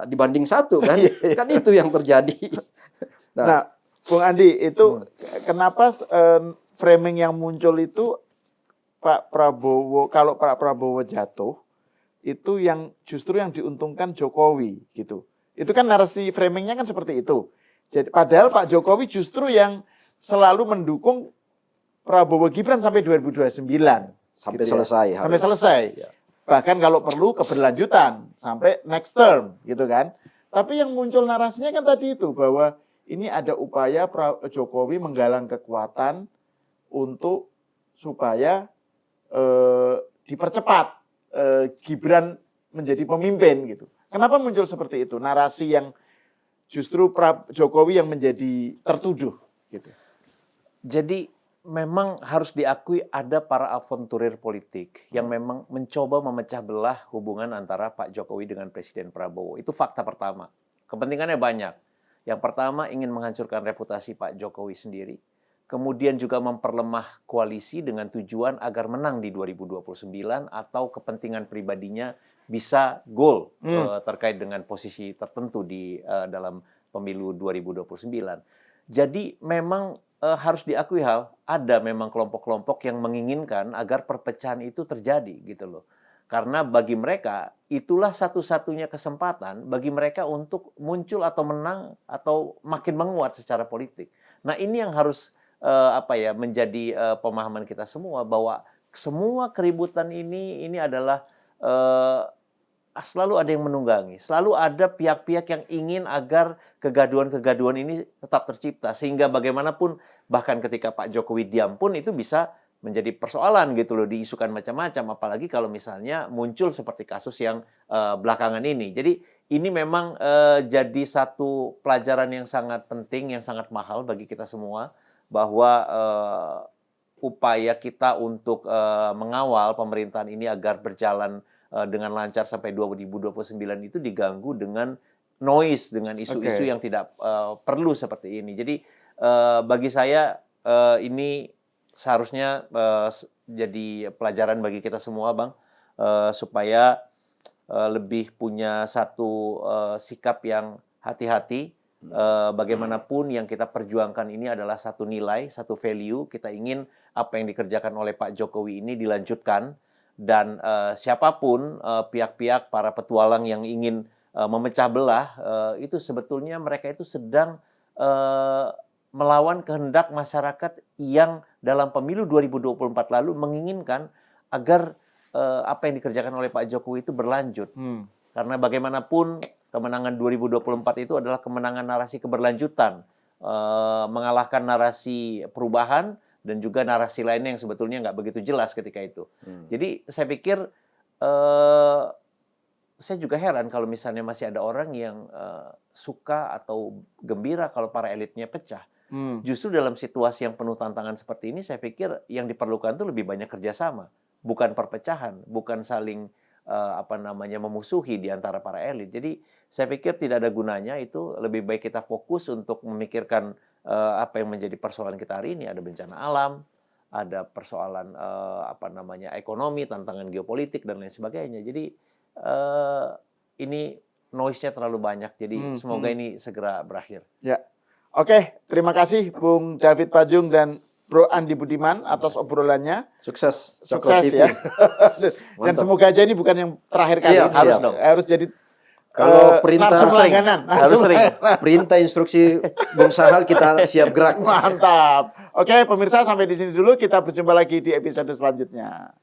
dibanding 1 kan. Kan itu yang terjadi. Nah, Bung Andi itu kenapa framing yang muncul itu Pak Prabowo, kalau Pak Prabowo jatuh, itu yang justru yang diuntungkan Jokowi gitu. Itu kan narasi framingnya kan seperti itu. Jadi padahal Pak Jokowi justru yang selalu mendukung Prabowo Gibran sampai 2029. Sampai gitu ya. selesai. Sampai selesai. Ya. Bahkan kalau perlu keberlanjutan sampai next term gitu kan. Tapi yang muncul narasinya kan tadi itu bahwa ini ada upaya Jokowi menggalang kekuatan untuk supaya dipercepat Gibran menjadi pemimpin gitu. Kenapa muncul seperti itu? Narasi yang justru Jokowi yang menjadi tertuduh gitu. Jadi memang harus diakui ada para aventurir politik yang memang mencoba memecah belah hubungan antara Pak Jokowi dengan Presiden Prabowo. Itu fakta pertama. Kepentingannya banyak. Yang pertama ingin menghancurkan reputasi Pak Jokowi sendiri. Kemudian juga memperlemah koalisi dengan tujuan agar menang di 2029 atau kepentingan pribadinya bisa goal terkait dengan posisi tertentu di dalam pemilu 2029. Jadi memang harus diakui ada memang kelompok-kelompok yang menginginkan agar perpecahan itu terjadi gitu loh. Karena bagi mereka itulah satu-satunya kesempatan bagi mereka untuk muncul atau menang atau makin menguat secara politik. Nah, ini yang harus menjadi pemahaman kita semua bahwa semua keributan ini adalah selalu ada yang menunggangi, selalu ada pihak-pihak yang ingin agar kegaduhan-kegaduhan ini tetap tercipta sehingga bagaimanapun bahkan ketika Pak Jokowi diam pun itu bisa menjadi persoalan gitu loh, diisukan macam-macam, apalagi kalau misalnya muncul seperti kasus yang belakangan ini. Jadi ini memang jadi satu pelajaran yang sangat penting, yang sangat mahal bagi kita semua, bahwa upaya kita untuk mengawal pemerintahan ini agar berjalan dengan lancar sampai 2029 itu diganggu dengan noise, dengan isu-isu yang tidak perlu seperti ini. Jadi bagi saya ini seharusnya jadi pelajaran bagi kita semua, Bang, supaya lebih punya satu sikap yang hati-hati. Bagaimanapun yang kita perjuangkan ini adalah satu nilai, satu value. Kita ingin apa yang dikerjakan oleh Pak Jokowi ini dilanjutkan, dan siapapun pihak-pihak para petualang yang ingin memecah belah itu sebetulnya mereka itu sedang melawan kehendak masyarakat yang dalam pemilu 2024 lalu menginginkan agar apa yang dikerjakan oleh Pak Jokowi itu berlanjut. Karena bagaimanapun kemenangan 2024 itu adalah kemenangan narasi keberlanjutan, mengalahkan narasi perubahan dan juga narasi lainnya yang sebetulnya nggak begitu jelas ketika itu. Jadi saya pikir saya juga heran kalau misalnya masih ada orang yang suka atau gembira kalau para elitnya pecah. Justru dalam situasi yang penuh tantangan seperti ini, saya pikir yang diperlukan itu lebih banyak kerjasama, bukan perpecahan, bukan saling memusuhi di antara para elit. Jadi saya pikir tidak ada gunanya itu. Lebih baik kita fokus untuk memikirkan apa yang menjadi persoalan kita hari ini. Ada bencana alam, ada persoalan ekonomi, tantangan geopolitik dan lain sebagainya. Jadi ini noise-nya terlalu banyak. Jadi semoga ini segera berakhir. Ya, oke. Terima kasih Bung David Pajung dan Bro Andi Budiman atas obrolannya. Sukses. Sukses TV. ya. Dan semoga aja ini bukan yang terakhir kali. Siap, harus siap. dong. Harus jadi Kalau perintah narsum langganan. Harus sering. Perintah instruksi Bung Sahal kita siap gerak. Mantap. Oke, pemirsa sampai di sini dulu. Kita berjumpa lagi di episode selanjutnya.